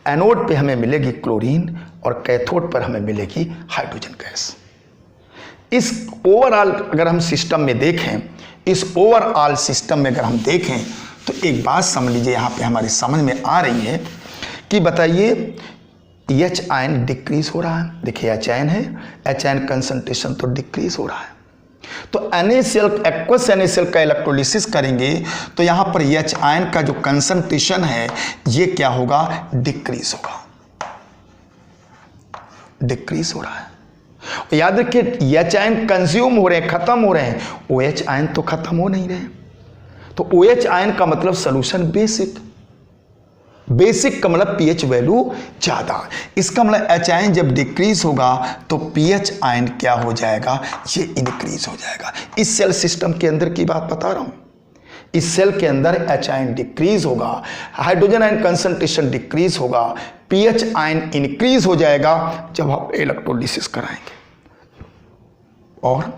एनोड पे हमें मिलेगी क्लोरीन और कैथोड पर हमें मिलेगी हाइड्रोजन गैस। इस ओवरऑल अगर हम सिस्टम में देखें, इस ओवरऑल सिस्टम में अगर हम देखें तो एक बात समझ लीजिए, यहाँ पे हमारी समझ में आ रही है कि बताइए H आयन डिक्रीज हो रहा है। देखिए H आयन है, H आयन कंसंट्रेशन तो डिक्रीज हो रहा है, तो NaCl एक्वस NaCl का इलेक्ट्रोलिसिस करेंगे तो यहाँ पर H आयन का जो कंसंट्रेशन है ये क्या होगा? डिक्रीज होगा, डिक्रीज हो रहा है। याद रखिए H आयन कंज्यूम हो रहे हैं, खत्म हो रहे हैं, OH आयन तो खत्म हो नहीं रहे, तो OH आयन का मतलब सॉल्यूशन बेसिक, बेसिक का मतलब pH वैल्यू ज्यादा, इसका मतलब H आयन जब डिक्रीज होगा तो pH आयन क्या हो जाएगा? ये इंक्रीज हो जाएगा। इस सेल सिस्टम के अंदर की बात बता रहा हूं, इस सेल के अंदर H आयन डिक्रीज होगा, हाइड्रोजन आयन कंसंट्रेशन डिक्रीज होगा, pH आयन इंक्रीज हो जाएगा जब आप इलेक्ट्रोलिसिस कराएंगे, और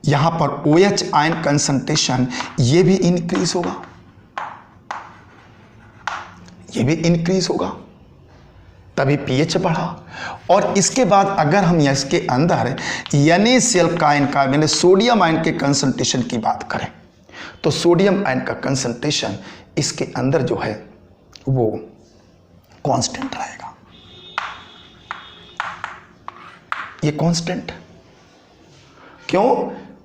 यहां पर OH आयन कंसंट्रेशन ये भी इंक्रीज होगा, ये भी इंक्रीज होगा, तभी pH बढ़ा। और इसके बाद अगर हम इसके अंदर NaCl का आयन का मैंने सोडियम आयन के कंसंट्रेशन की बात करें तो सोडियम आयन का कंसंट्रेशन इसके अंदर जो है वो कांस्टेंट रहेगा। ये कांस्टेंट क्यों?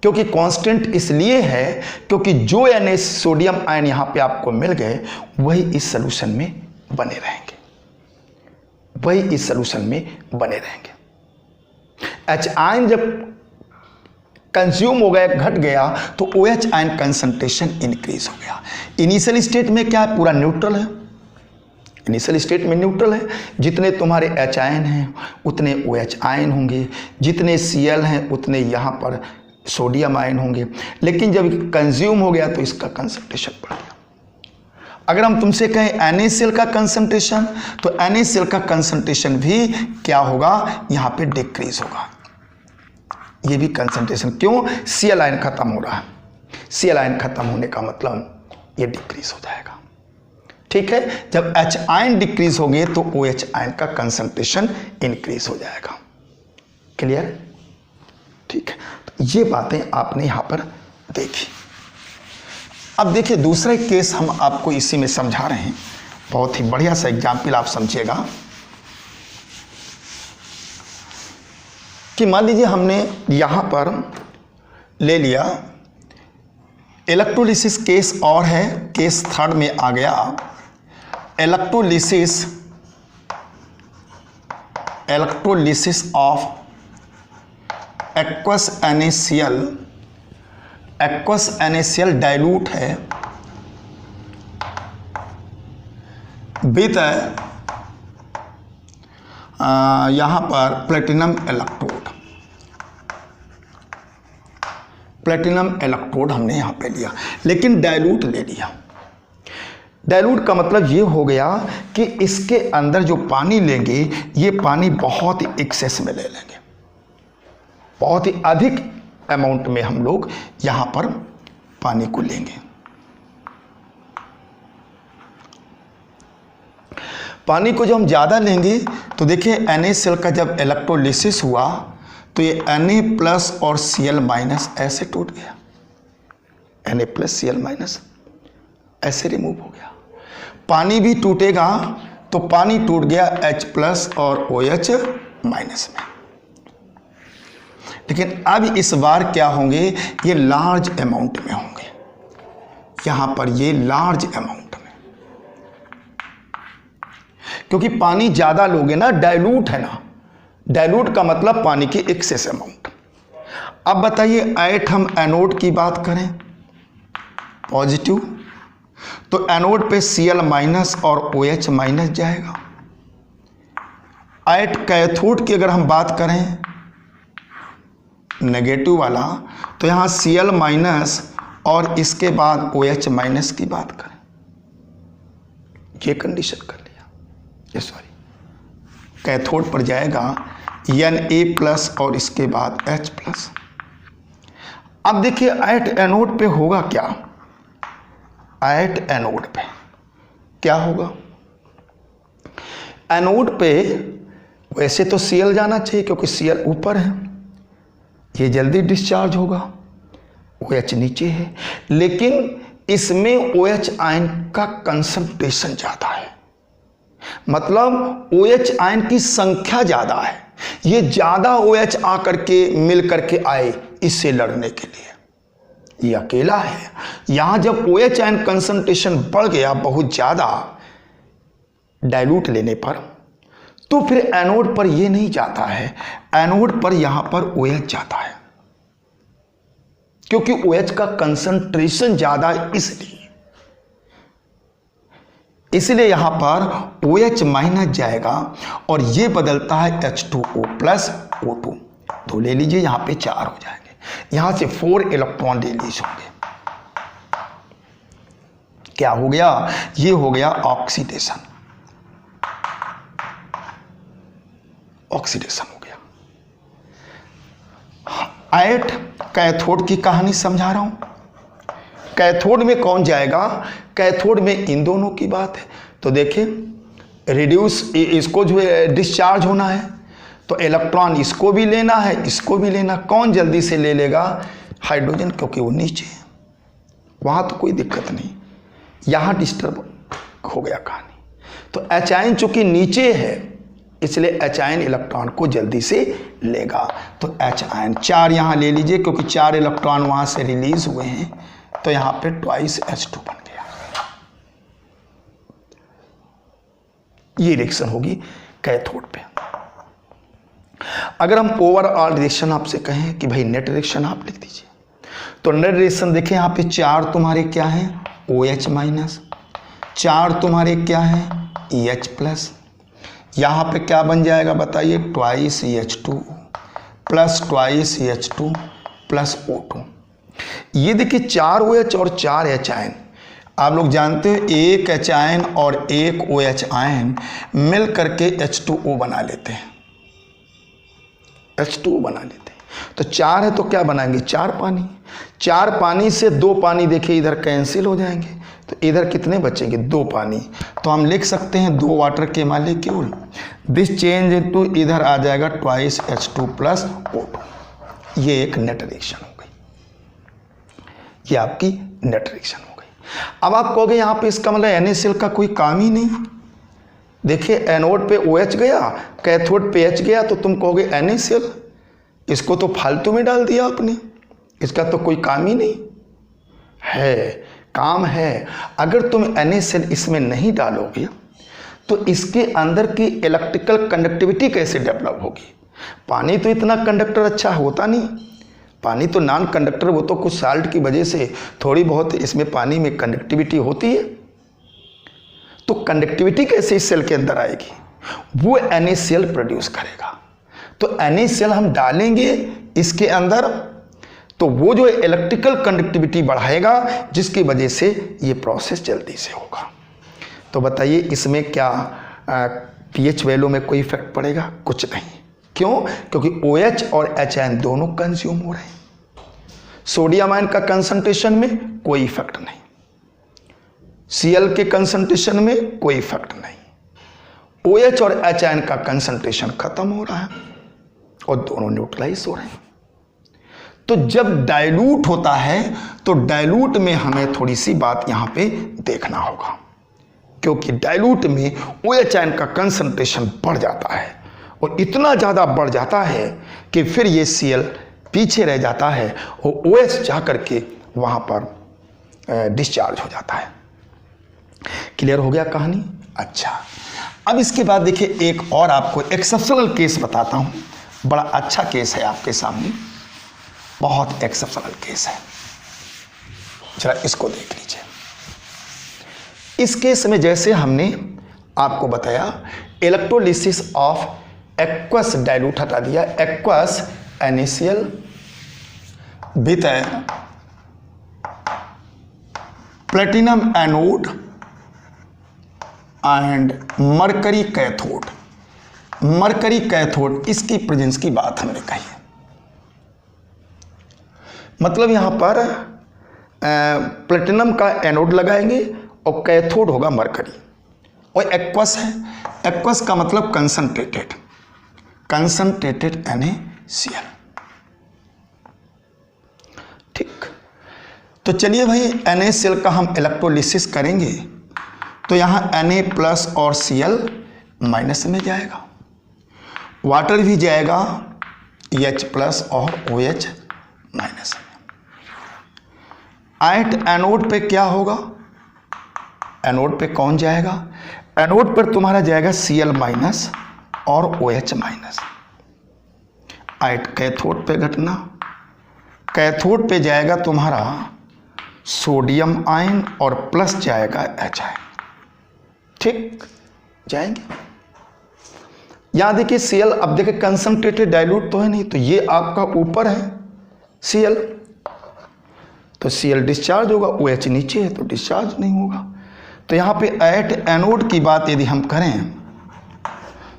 क्योंकि कांस्टेंट इसलिए है क्योंकि जो Na सोडियम आयन यहां पे आपको मिल गए वही इस सॉल्यूशन में बने रहेंगे, वही इस सॉल्यूशन में बने रहेंगे। H आयन जब कंज्यूम हो गया, घट गया, तो OH आयन कंसंट्रेशन इंक्रीज हो गया। इनिशियल स्टेट में क्या है? पूरा न्यूट्रल है। इनिशियल स्टेट में न्यूट्रल है। जितने तुम्हारे H आयन हैं उतने OH आयन होंगे, जितने Cl हैं उतने यहाँ पर सोडियम आयन होंगे। लेकिन जब कंज्यूम हो गया तो इसका कंसंट्रेशन बढ़ गया। अगर हम तुमसे कहें NaCl का कंसंट्रेशन, तो NaCl का कंसंट्रेशन भी क्या होगा? यहाँ पे डिक्रीज होगा। ये भी कंसंट्रेशन क्यों? Cl आयन खत्म हो रहा है। Cl आयन खत्म होने का मतलब ये डिक्रीज हो जाएगा। ठीक है, जब H आयन डिक्रीज होंगे तो OH आयन का कंसंट्रेशन इंक्रीज हो जाएगा। क्लियर? ठीक है, तो ये बातें आपने यहां पर देखी। अब देखिए दूसरा एक केस हम आपको इसी में समझा रहे हैं, बहुत ही बढ़िया सा एग्जाम्पल आप समझिएगा कि मान लीजिए हमने यहां पर ले लिया इलेक्ट्रोलिसिस केस, और है केस थर्ड में आ गया electrolysis of aqueous NaCl dilute है विद यहाँ पर प्लेटिनम इलेक्ट्रोड हमने यहाँ पे लिया, लेकिन डाइल्यूट ले लिया। डाइल्यूट का मतलब ये हो गया कि इसके अंदर जो पानी लेंगे ये पानी बहुत ही एक्सेस में ले लेंगे, बहुत ही अधिक अमाउंट में हम लोग यहाँ पर पानी को लेंगे। पानी को जब हम ज़्यादा लेंगे तो देखिए NaCl का जब इलेक्ट्रोलिसिस हुआ तो ये Na+ और Cl- ऐसे टूट गया, Na+ Cl- ऐसे रिमूव हो गया। पानी भी टूटेगा तो पानी टूट गया H+ और OH- में। लेकिन अब इस बार क्या होंगे? ये लार्ज अमाउंट में होंगे, यहां पर ये लार्ज अमाउंट में, क्योंकि पानी ज्यादा लोगे ना, डाइल्यूट है ना, डाइल्यूट का मतलब पानी की एक्सेस अमाउंट। अब बताइए एट हम एनोड की बात करें पॉजिटिव, तो एनोड पे Cl- और OH- जाएगा। एट कैथोड की अगर हम बात करें नेगेटिव वाला, तो यहाँ Cl- और इसके बाद OH- की बात करें, ये कंडीशन कर लिया, ये सॉरी कैथोड पर जाएगा Na+ और इसके बाद H+। अब देखिए एट एनोड पे होगा क्या? एट एनोड पे क्या होगा? एनोड पे वैसे तो Cl जाना चाहिए क्योंकि Cl ऊपर है, ये जल्दी डिस्चार्ज होगा, OH नीचे है, लेकिन इसमें OH आयन का कंसंट्रेशन ज़्यादा है, मतलब OH आयन की संख्या ज़्यादा है। ये ज़्यादा OH आकर के मिल करके आए इससे लड़ने के लिए, ये अकेला है। यहाँ जब OH आयन कंसंट्रेशन बढ़ गया बहुत ज़्यादा डाइल्यूट लेने पर, तो फिर एनोड पर ये नहीं जाता है, एनोड पर यहाँ पर OH जाता है, क्योंकि OH का कंसंट्रेशन ज़्यादा है, इसलिए यहां पर OH- जाएगा और ये बदलता है H2O+ O2। तो ले लीजिए यहां पे 4 हो जाएंगे, यहां से 4 इलेक्ट्रॉन रिलीज होंगे। क्या हो गया? ये हो गया ऑक्सीडेशन, ऑक्सीडेशन हो गया। एट कैथोड की कहानी समझा रहा हूं। कैथोड में कौन जाएगा? कैथोड में इन दोनों की बात है। तो देखिए रिड्यूस, इसको जो है डिस्चार्ज होना है, तो इलेक्ट्रॉन इसको भी लेना है, इसको भी लेना। कौन जल्दी से ले लेगा? हाइड्रोजन, क्योंकि वो नीचे है, वहाँ तो कोई दिक्कत नहीं, यहाँ डिस्टर्ब हो गया कहानी। तो एच आयन चूंकि नीचे है इसलिए एच आयन इलेक्ट्रॉन को जल्दी से लेगा। तो एच आयन 4 यहाँ ले लीजिए, क्योंकि 4 इलेक्ट्रॉन वहाँ से रिलीज हुए हैं, तो यहाँ पे ट्वाइस H2 बन गया। ये रिएक्शन होगी कैथोड पे। अगर हम ओवरऑल रिएक्शन आपसे कहें कि भाई नेट रिएक्शन आप लिख दीजिए, तो नेट रिएक्शन देखें यहाँ पे 4 तुम्हारे क्या है OH माइनस, 4 तुम्हारे क्या है EH प्लस, यहाँ पे क्या बन जाएगा बताइए? Twice EH2 plus twice EH2 plus O2। ये देखिए 4 OH और 4 H आयन, आप लोग जानते हो एक H आयन और एक OH आयन मिल करके H2O बना लेते हैं, H2O बना लेते हैं। तो 4 है तो क्या बनाएंगे? 4 पानी, 4 पानी से 2 पानी देखिए इधर कैंसिल हो जाएंगे, तो इधर कितने बचेंगे? 2 पानी। तो हम लिख सकते हैं 2 वाटर के मालिक्यूल, दिस चेंज इनटू इधर आ जाएगा ट्वाइस H2 प्लस O2। ये एक नेट रिएक्शन हो गई, ये आपकी नेट रिएक्शन हो गई। अब आप कहोगे यहाँ पे इसका मतलब NaCl का कोई काम ही नहीं। देखिए एनोड पे OH गया, कैथोड पे H गया, तो तुम कहोगे NaCl, इसको तो फालतू में डाल दिया आपने, इसका तो कोई काम ही नहीं है। काम है, अगर तुम NaCl इसमें नहीं डालोगे तो इसके अंदर की इलेक्ट्रिकल कंडक्टिविटी कैसे डेवलप होगी? पानी तो इतना कंडक्टर अच्छा होता नहीं, पानी तो नॉन कंडक्टर, वो तो कुछ साल्ट की वजह से थोड़ी बहुत इसमें पानी में कंडक्टिविटी होती है। तो कंडक्टिविटी कैसे इस सेल के अंदर आएगी? वो NaCl प्रोड्यूस करेगा। तो NaCl हम डालेंगे इसके अंदर, तो वो जो इलेक्ट्रिकल कंडक्टिविटी बढ़ाएगा, जिसकी वजह से ये प्रोसेस जल्दी से होगा। तो बताइए इसमें क्या pH वैल्यू में कोई इफेक्ट पड़ेगा? कुछ नहीं। क्यों? क्योंकि OH और H आयन दोनों कंज्यूम हो रहे हैं। सोडियम आयन का कंसंट्रेशन में कोई इफेक्ट नहीं, Cl के कंसंट्रेशन में कोई इफेक्ट नहीं, OH और H आयन का कंसंट्रेशन खत्म हो रहा है और दोनों न्यूट्रलाइज हो रहे हैं। तो जब डाइल्यूट होता है तो डाइल्यूट में हमें थोड़ी सी बात यहां पे देखना होगा, क्योंकि डाइल्यूट में OH आयन का कंसंट्रेशन बढ़ जाता है और इतना ज़्यादा बढ़ जाता है कि फिर ये Cl पीछे रह जाता है और OH जा करके वहाँ पर डिस्चार्ज हो जाता है। क्लियर हो गया कहानी? अच्छा, अब इसके बाद देखिए एक और आपको एक्सेप्शनल केस बताता हूँ। बड़ा अच्छा केस है आपके सामने, बहुत एक्सेप्शनल केस है, जरा इसको देख लीजिए। इस केस में जैसे हमने आपको बताया इलेक्ट्रोलिसिस ऑफ एक्वस डाइल्यूट हटा दिया, aqueous NaCl with platinum anode and mercury cathode. Mercury cathode, इसकी प्रेजेंस की बात हमने कही है। मतलब यहां पर प्लेटिनम का एनोड लगाएंगे और कैथोड होगा मरकरी, और एक्वस है, एक्वस का मतलब कंसंट्रेटेड, कंसंट्रेटेड NaCl। ठीक, तो चलिए भाई NaCl का हम इलेक्ट्रोलिसिस करेंगे, तो यहां Na प्लस और Cl माइनस में जाएगा, वाटर भी जाएगा H प्लस और OH माइनस में। एट एनोड पे क्या होगा? एनोड पे कौन जाएगा? एनोड पर तुम्हारा जाएगा Cl माइनस और OH माइनस। एट कैथोड पे घटना, कैथोड पे जाएगा तुम्हारा सोडियम आयन और प्लस जाएगा H आयन। ठीक, जाएंगे। यहां देखिए Cl, अब देखिए कंसंट्रेटेड डाइल्यूट तो है नहीं, तो ये आपका ऊपर है Cl, तो Cl डिस्चार्ज होगा, OH नीचे है तो डिस्चार्ज नहीं होगा। तो यहाँ पे एट एनोड की बात यदि हम करें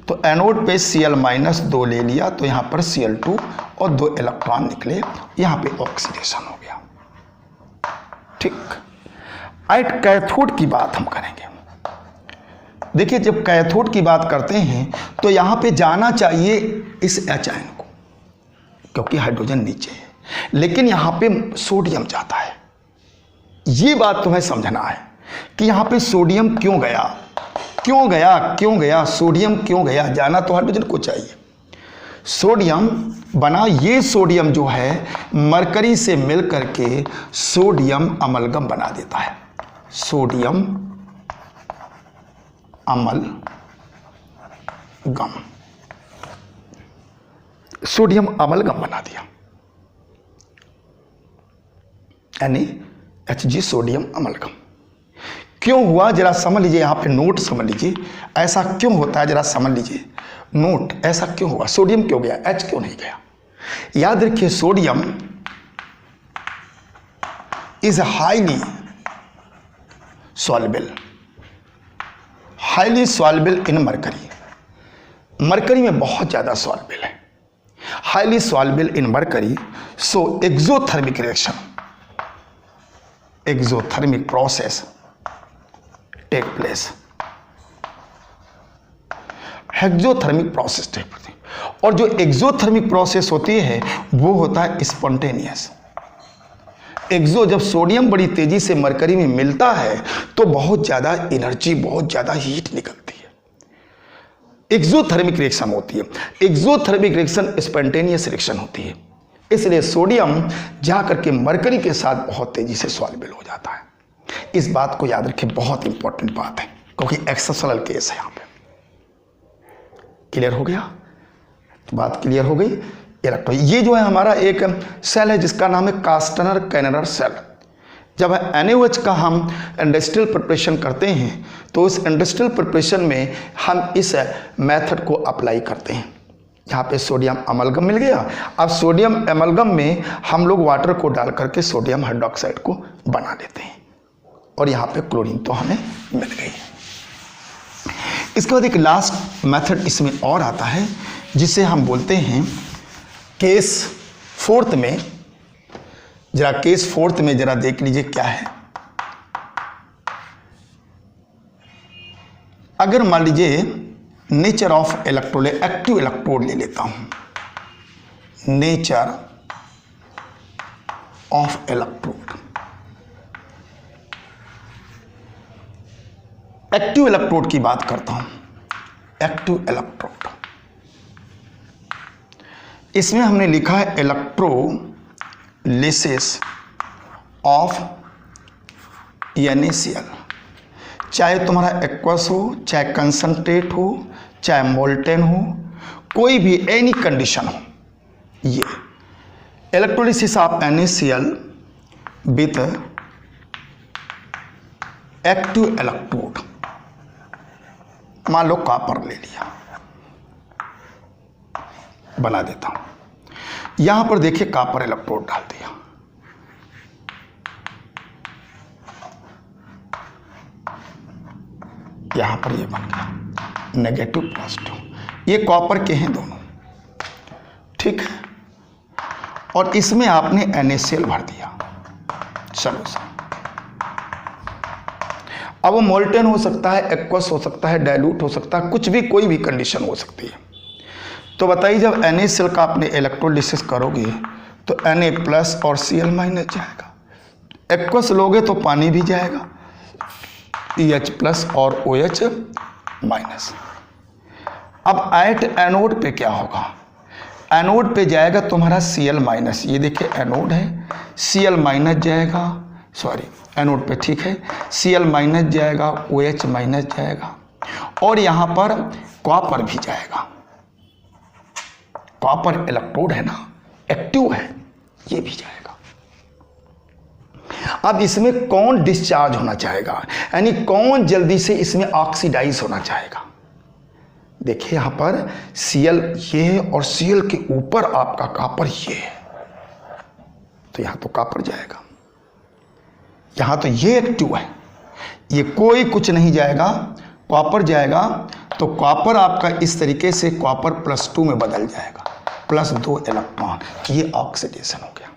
तो एनोड पे Cl माइनस 2 ले लिया, तो यहाँ पर Cl2 और 2 इलेक्ट्रॉन निकले, यहाँ पे ऑक्सीडेशन हो गया। ठीक, एट कैथोड की बात हम करेंगे, देखिए जब कैथोड की बात करते हैं तो यहाँ पे जाना चाहिए इस H आयन को, क्योंकि हाइड्रोजन नीचे है, लेकिन यहाँ पे सोडियम जाता है। ये बात तुम्हें समझना है कि यहाँ पे सोडियम क्यों गया, क्यों गया, क्यों गया, सोडियम क्यों गया। जाना तो हाइड्रोजन को चाहिए। सोडियम बना, ये सोडियम जो है मरकरी से मिल करके सोडियम अमलगम बना देता है। सोडियम अमलगम, सोडियम अमलगम बना दिया, यानी Hg सोडियम अमलगम। क्यों हुआ जरा समझ लीजिए, यहां पे नोट समझ लीजिए, ऐसा क्यों होता है जरा समझ लीजिए। नोट, ऐसा क्यों हुआ, सोडियम क्यों गया, H क्यों नहीं गया। याद रखिए sodium is highly soluble, highly soluble in mercury. Mercury में बहुत ज्यादा सॉल्युबल है, highly soluble in mercury. So exothermic reaction, exothermic process take place, exothermic process take place. और जो एक्सोथर्मिक प्रोसेस होती है वो होता है स्पॉन्टेनियस। एक्सो, जब सोडियम बड़ी तेजी से मरकरी में मिलता है तो बहुत ज्यादा एनर्जी, बहुत ज्यादा हीट निकलती है, एक्सोथर्मिक रिएक्शन होती है। एक्सोथर्मिक रिएक्शन स्पॉन्टेनियस रिएक्शन होती है, इसलिए सोडियम जाकर के मरकरी के साथ बहुत तेजी से सॉल्युबल हो जाता है। इस बात को याद रखें, बहुत इंपॉर्टेंट बात है, क्योंकि एक्सेप्शनल केस है यहां पे। क्लियर हो गया, तो बात क्लियर हो गई। इलेक्ट्रॉन, ये जो है हमारा एक सेल है जिसका नाम है कास्टनर कैनरर सेल। जब NaOH का हम इंडस्ट्रियल प्रिपरेशन करते हैं तो इस इंडस्ट्रियल प्रिपरेशन में हम इस मेथड को अप्लाई करते हैं। यहाँ पे सोडियम अमलगम मिल गया, अब सोडियम अमलगम में हम लोग वाटर को डाल करके सोडियम हाइड्रोक्साइड को बना देते हैं, और यहाँ पे क्लोरीन तो हमें मिल गई। इसके बाद एक लास्ट मेथड इसमें और आता है जिसे हम बोलते हैं केस फोर्थ में। जरा केस फोर्थ में जरा देख लीजिए क्या है। अगर मान लीजिए nature of electrode, active electrode ले लेता हूं, nature of electrode, active electrode की बात करता हूं। एक्टिव इलेक्ट्रोड, इसमें हमने लिखा है इलेक्ट्रोलिसिस ऑफ NaCl। चाहे तुम्हारा एक्वस हो, चाहे कंसंट्रेट हो, चाहे मोल्टेन हो, कोई भी एनी कंडीशन हो, ये electrolysis of NaCl with active electrode. मान लो कॉपर ले लिया, बना देता हूं। यहां पर देखिए कॉपर इलेक्ट्रोड डाल दिया, यहां पर ये बन गया नेगेटिव पॉजिटिव। ये कॉपर के हैं दोनों, ठीक है। और इसमें आपने NaCl भर दिया सॉल्यूशन। अब वो मोल्टेन हो सकता है, एक्वस हो सकता है, डाइल्यूट हो सकता है, कुछ भी, कोई भी कंडीशन हो सकती है। तो बताइए जब NaCl का आपने इलेक्ट्रोलिसिस करोगे तो Na+ और Cl- जाएगा। एक्वस लोगे तो पानी भी जाएगा, EH+ और OH-। अब एट एनोड पे क्या होगा, एनोड पे जाएगा तुम्हारा Cl-। ये देखिए एनोड है, Cl- जाएगा, सॉरी एनोड पे, ठीक है, Cl- जाएगा, OH- जाएगा, और यहां पर कॉपर भी जाएगा। कॉपर इलेक्ट्रोड है ना, एक्टिव है, ये भी जाएगा। अब इसमें कौन डिस्चार्ज होना चाहेगा, यानी कौन जल्दी से इसमें ऑक्सीडाइज होना चाहेगा। देखिए यहां पर Cl ये है और Cl के ऊपर आपका कॉपर ये है, तो यहां तो कॉपर जाएगा। यहां तो ये एक्टिव है, ये कोई कुछ नहीं जाएगा, कॉपर जाएगा। तो कॉपर आपका इस तरीके से कॉपर +2 में बदल जाएगा, +2 इलेक्ट्रॉन। ये ऑक्सीडेशन हो गया,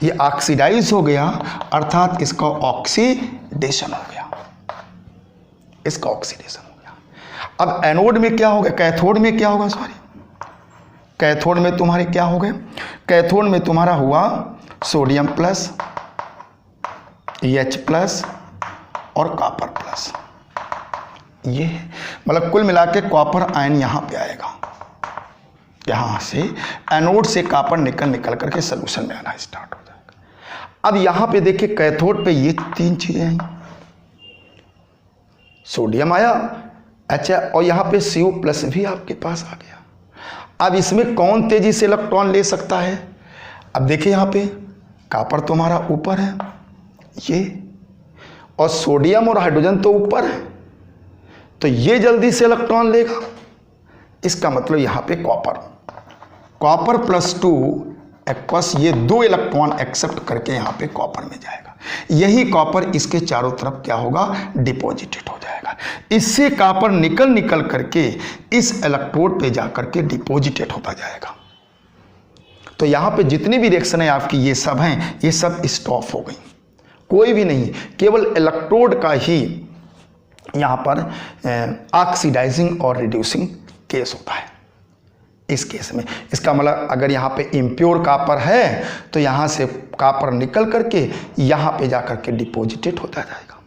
ये ऑक्सीडाइज हो गया, अर्थात इसका ऑक्सीडेशन हो गया। इसका ऑक्सीडेशन हो गया। अब एनोड में क्या होगा, कैथोड में क्या होगा, सॉरी कैथोड में तुम्हारे क्या हो गए, कैथोड में तुम्हारा हुआ सोडियम प्लस, H प्लस और कॉपर प्लस। ये मतलब कुल मिला के कॉपर आयन यहाँ पे आएगा, यहाँ से एनोड से कॉपर निकल करके सोल्यूशन में आना स्टार्ट हो जाएगा। अब यहाँ पे देखिए कैथोड पे ये 3 चीजें आई, सोडियम आया, अच्छा, और यहाँ पे Cu प्लस भी आपके पास आ गया। अब इसमें कौन तेजी से इलेक्ट्रॉन ले सकता है, अब देखिए यहाँ पे कॉपर तुम्हारा ऊपर है ये, और सोडियम और हाइड्रोजन तो ऊपर है, तो ये जल्दी से इलेक्ट्रॉन लेगा। इसका मतलब यहाँ पे कॉपर प्लस 2 एक्वस, ये 2 इलेक्ट्रॉन एक्सेप्ट करके यहाँ पे कॉपर में जाएगा। यही कॉपर इसके चारों तरफ क्या होगा, डिपॉजिटेड हो जाएगा। इससे कॉपर निकल करके इस इलेक्ट्रोड पे जाकर के डिपॉजिटेड होता जाएगा। तो यहाँ पे जितनी भी रिएक्शन है आपकी ये सब हैं, ये सब स्टॉप हो गई, कोई भी नहीं, केवल इलेक्ट्रोड का ही यहाँ पर ऑक्सीडाइजिंग और रिड्यूसिंग केस होता है। इस केस में इसका मतलब अगर यहाँ पे इम्प्योर कॉपर है तो यहाँ से कॉपर निकल करके यहाँ पे जाकर के डिपॉजिटेड होता जाएगा।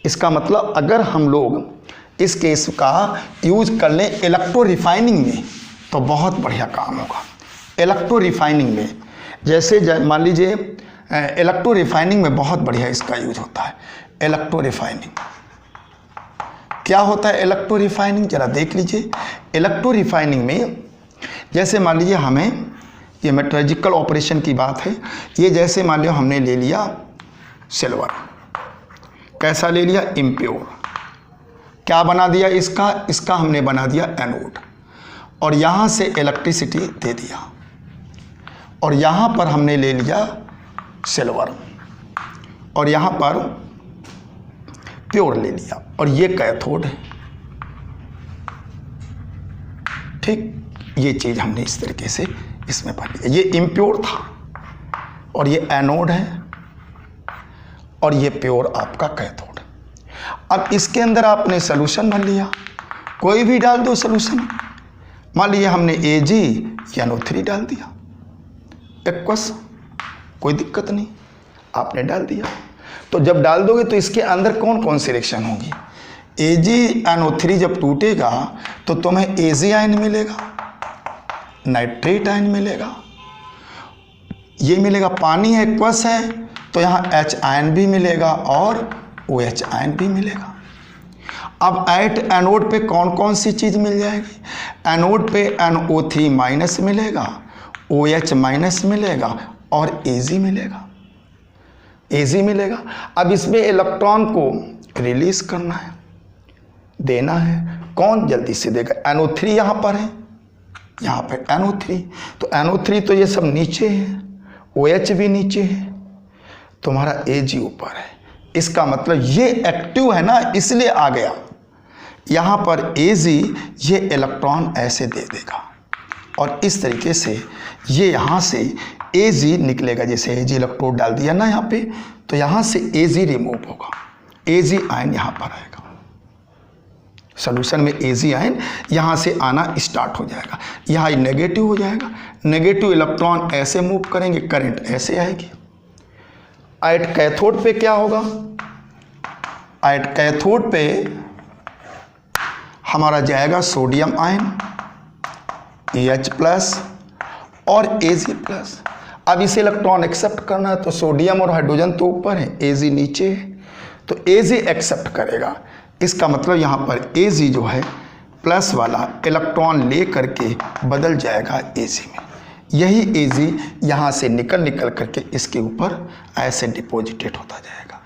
इसका मतलब अगर हम लोग इस केस का यूज कर लें इलेक्ट्रो रिफाइनिंग में तो बहुत बढ़िया काम होगा। इलेक्ट्रो रिफाइनिंग में जैसे मान लीजिए इलेक्ट्रो रिफाइनिंग में बहुत बढ़िया इसका यूज होता है। इलेक्ट्रो रिफाइनिंग क्या होता है, इलेक्ट्रो रिफाइनिंग जरा देख लीजिए। इलेक्ट्रो रिफाइनिंग में जैसे मान लीजिए हमें ये मेट्रोलॉजिकल ऑपरेशन की बात है, ये जैसे मान लिया हमने ले लिया सिल्वर, कैसा ले लिया, इम्प्योर, क्या बना दिया इसका हमने बना दिया एनोड, और यहाँ से इलेक्ट्रिसिटी दे दिया, और यहाँ पर हमने ले लिया सिल्वर, और यहाँ पर प्योर ले लिया, और ये कैथोड है। ठीक, ये चीज़ हमने इस तरीके से इसमें पढ़ लिया। ये इम्प्योर था और ये एनोड है और ये प्योर आपका कैथोड। अब इसके अंदर आपने सॉल्यूशन भर लिया, कोई भी डाल दो सॉल्यूशन। मान लीजिए हमने AgNO3 डाल दिया, एक्वस, कोई दिक्कत नहीं, आपने डाल दिया। तो जब डाल दोगे तो इसके अंदर कौन कौन सी रिएक्शन होगी, AgNO3 जब टूटेगा तो तुम्हें Ag आयन मिलेगा, नाइट्रेट आयन मिलेगा, ये मिलेगा, पानी है एक्वस है तो यहाँ H आयन भी मिलेगा और OH आयन भी मिलेगा। अब एट एनोड पे कौन कौन सी चीज़ मिल जाएगी, एनोड पे NO3 माइनस मिलेगा, OH माइनस मिलेगा और Ag मिलेगा, Ag मिलेगा। अब इसमें इलेक्ट्रॉन को रिलीज करना है, देना है, कौन जल्दी से देगा, NO3 यहाँ पर है, यहाँ पे NO3, तो NO3 तो ये सब नीचे है, OH भी नीचे है, तुम्हारा Ag ऊपर है। इसका मतलब ये एक्टिव है ना, इसलिए आ गया। यहाँ पर Ag ये इलेक्ट्रॉन ऐसे दे देगा और इस तरीके से ये यहाँ से Ag निकलेगा। जैसे Ag इलेक्ट्रोड डाल दिया ना यहाँ पे, तो यहाँ से Ag रिमूव होगा, Ag आयन यहाँ पर आएगा, सॉल्यूशन में Ag आयन यहाँ से आना स्टार्ट हो जाएगा, यहाँ नेगेटिव हो जाएगा, नेगेटिव इलेक्ट्रॉन ऐसे मूव करेंगे, करंट ऐसे आएगी। एट कैथोड पे क्या होगा, एट कैथोड पे हमारा जाएगा सोडियम आयन, H प्लस और Ag प्लस। अब इसे इलेक्ट्रॉन एक्सेप्ट करना है तो सोडियम और हाइड्रोजन तो ऊपर है, Ag नीचे है, तो Ag एक्सेप्ट करेगा। इसका मतलब यहाँ पर Ag जो है प्लस वाला इलेक्ट्रॉन ले करके बदल जाएगा Ag में, यही Ag यहाँ से निकल करके इसके ऊपर ऐसे डिपॉजिटेड होता जाएगा।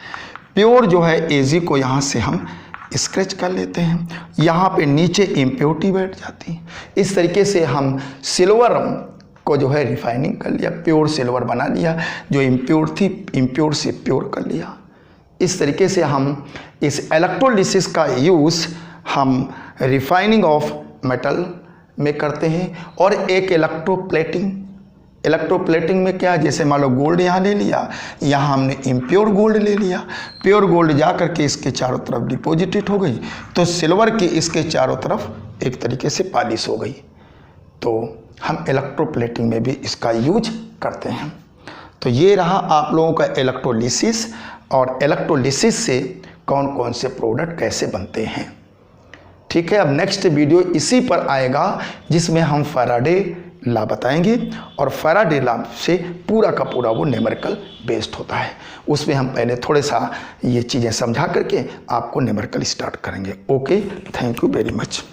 प्योर जो है Ag को यहाँ से हम स्क्रैच कर लेते हैं, यहाँ पे नीचे इम्प्योरिटी बैठ जाती है। इस तरीके से हम सिल्वर को जो है रिफाइनिंग कर लिया, प्योर सिल्वर बना लिया, जो इम्प्योर थी इम्प्योर से प्योर कर लिया। इस तरीके से हम इस इलेक्ट्रोलिसिस का यूज़ हम रिफाइनिंग ऑफ मेटल में करते हैं। और एक इलेक्ट्रोप्लेटिंग इलेक्ट्रोप्लेटिंग में क्या, जैसे मान लो गोल्ड यहाँ ले लिया, यहाँ हमने इम्प्योर गोल्ड ले लिया, प्योर गोल्ड जा करके इसके चारों तरफ डिपॉजिटेड हो गई, तो सिल्वर की इसके चारों तरफ एक तरीके से पॉलिश हो गई। तो हम इलेक्ट्रोप्लेटिंग में भी इसका यूज करते हैं। तो ये रहा आप लोगों का इलेक्ट्रोलिसिस, और इलेक्ट्रोलिसिस से कौन कौन से प्रोडक्ट कैसे बनते हैं। ठीक है, अब नेक्स्ट वीडियो इसी पर आएगा जिसमें हम फैराडे लॉ बताएंगे, और फैराडे लॉ से पूरा का पूरा वो न्यूमेरिकल बेस्ड होता है। उसमें हम पहले थोड़े सा ये चीज़ें समझा करके आपको न्यूमेरिकल स्टार्ट करेंगे। Okay, thank you very much.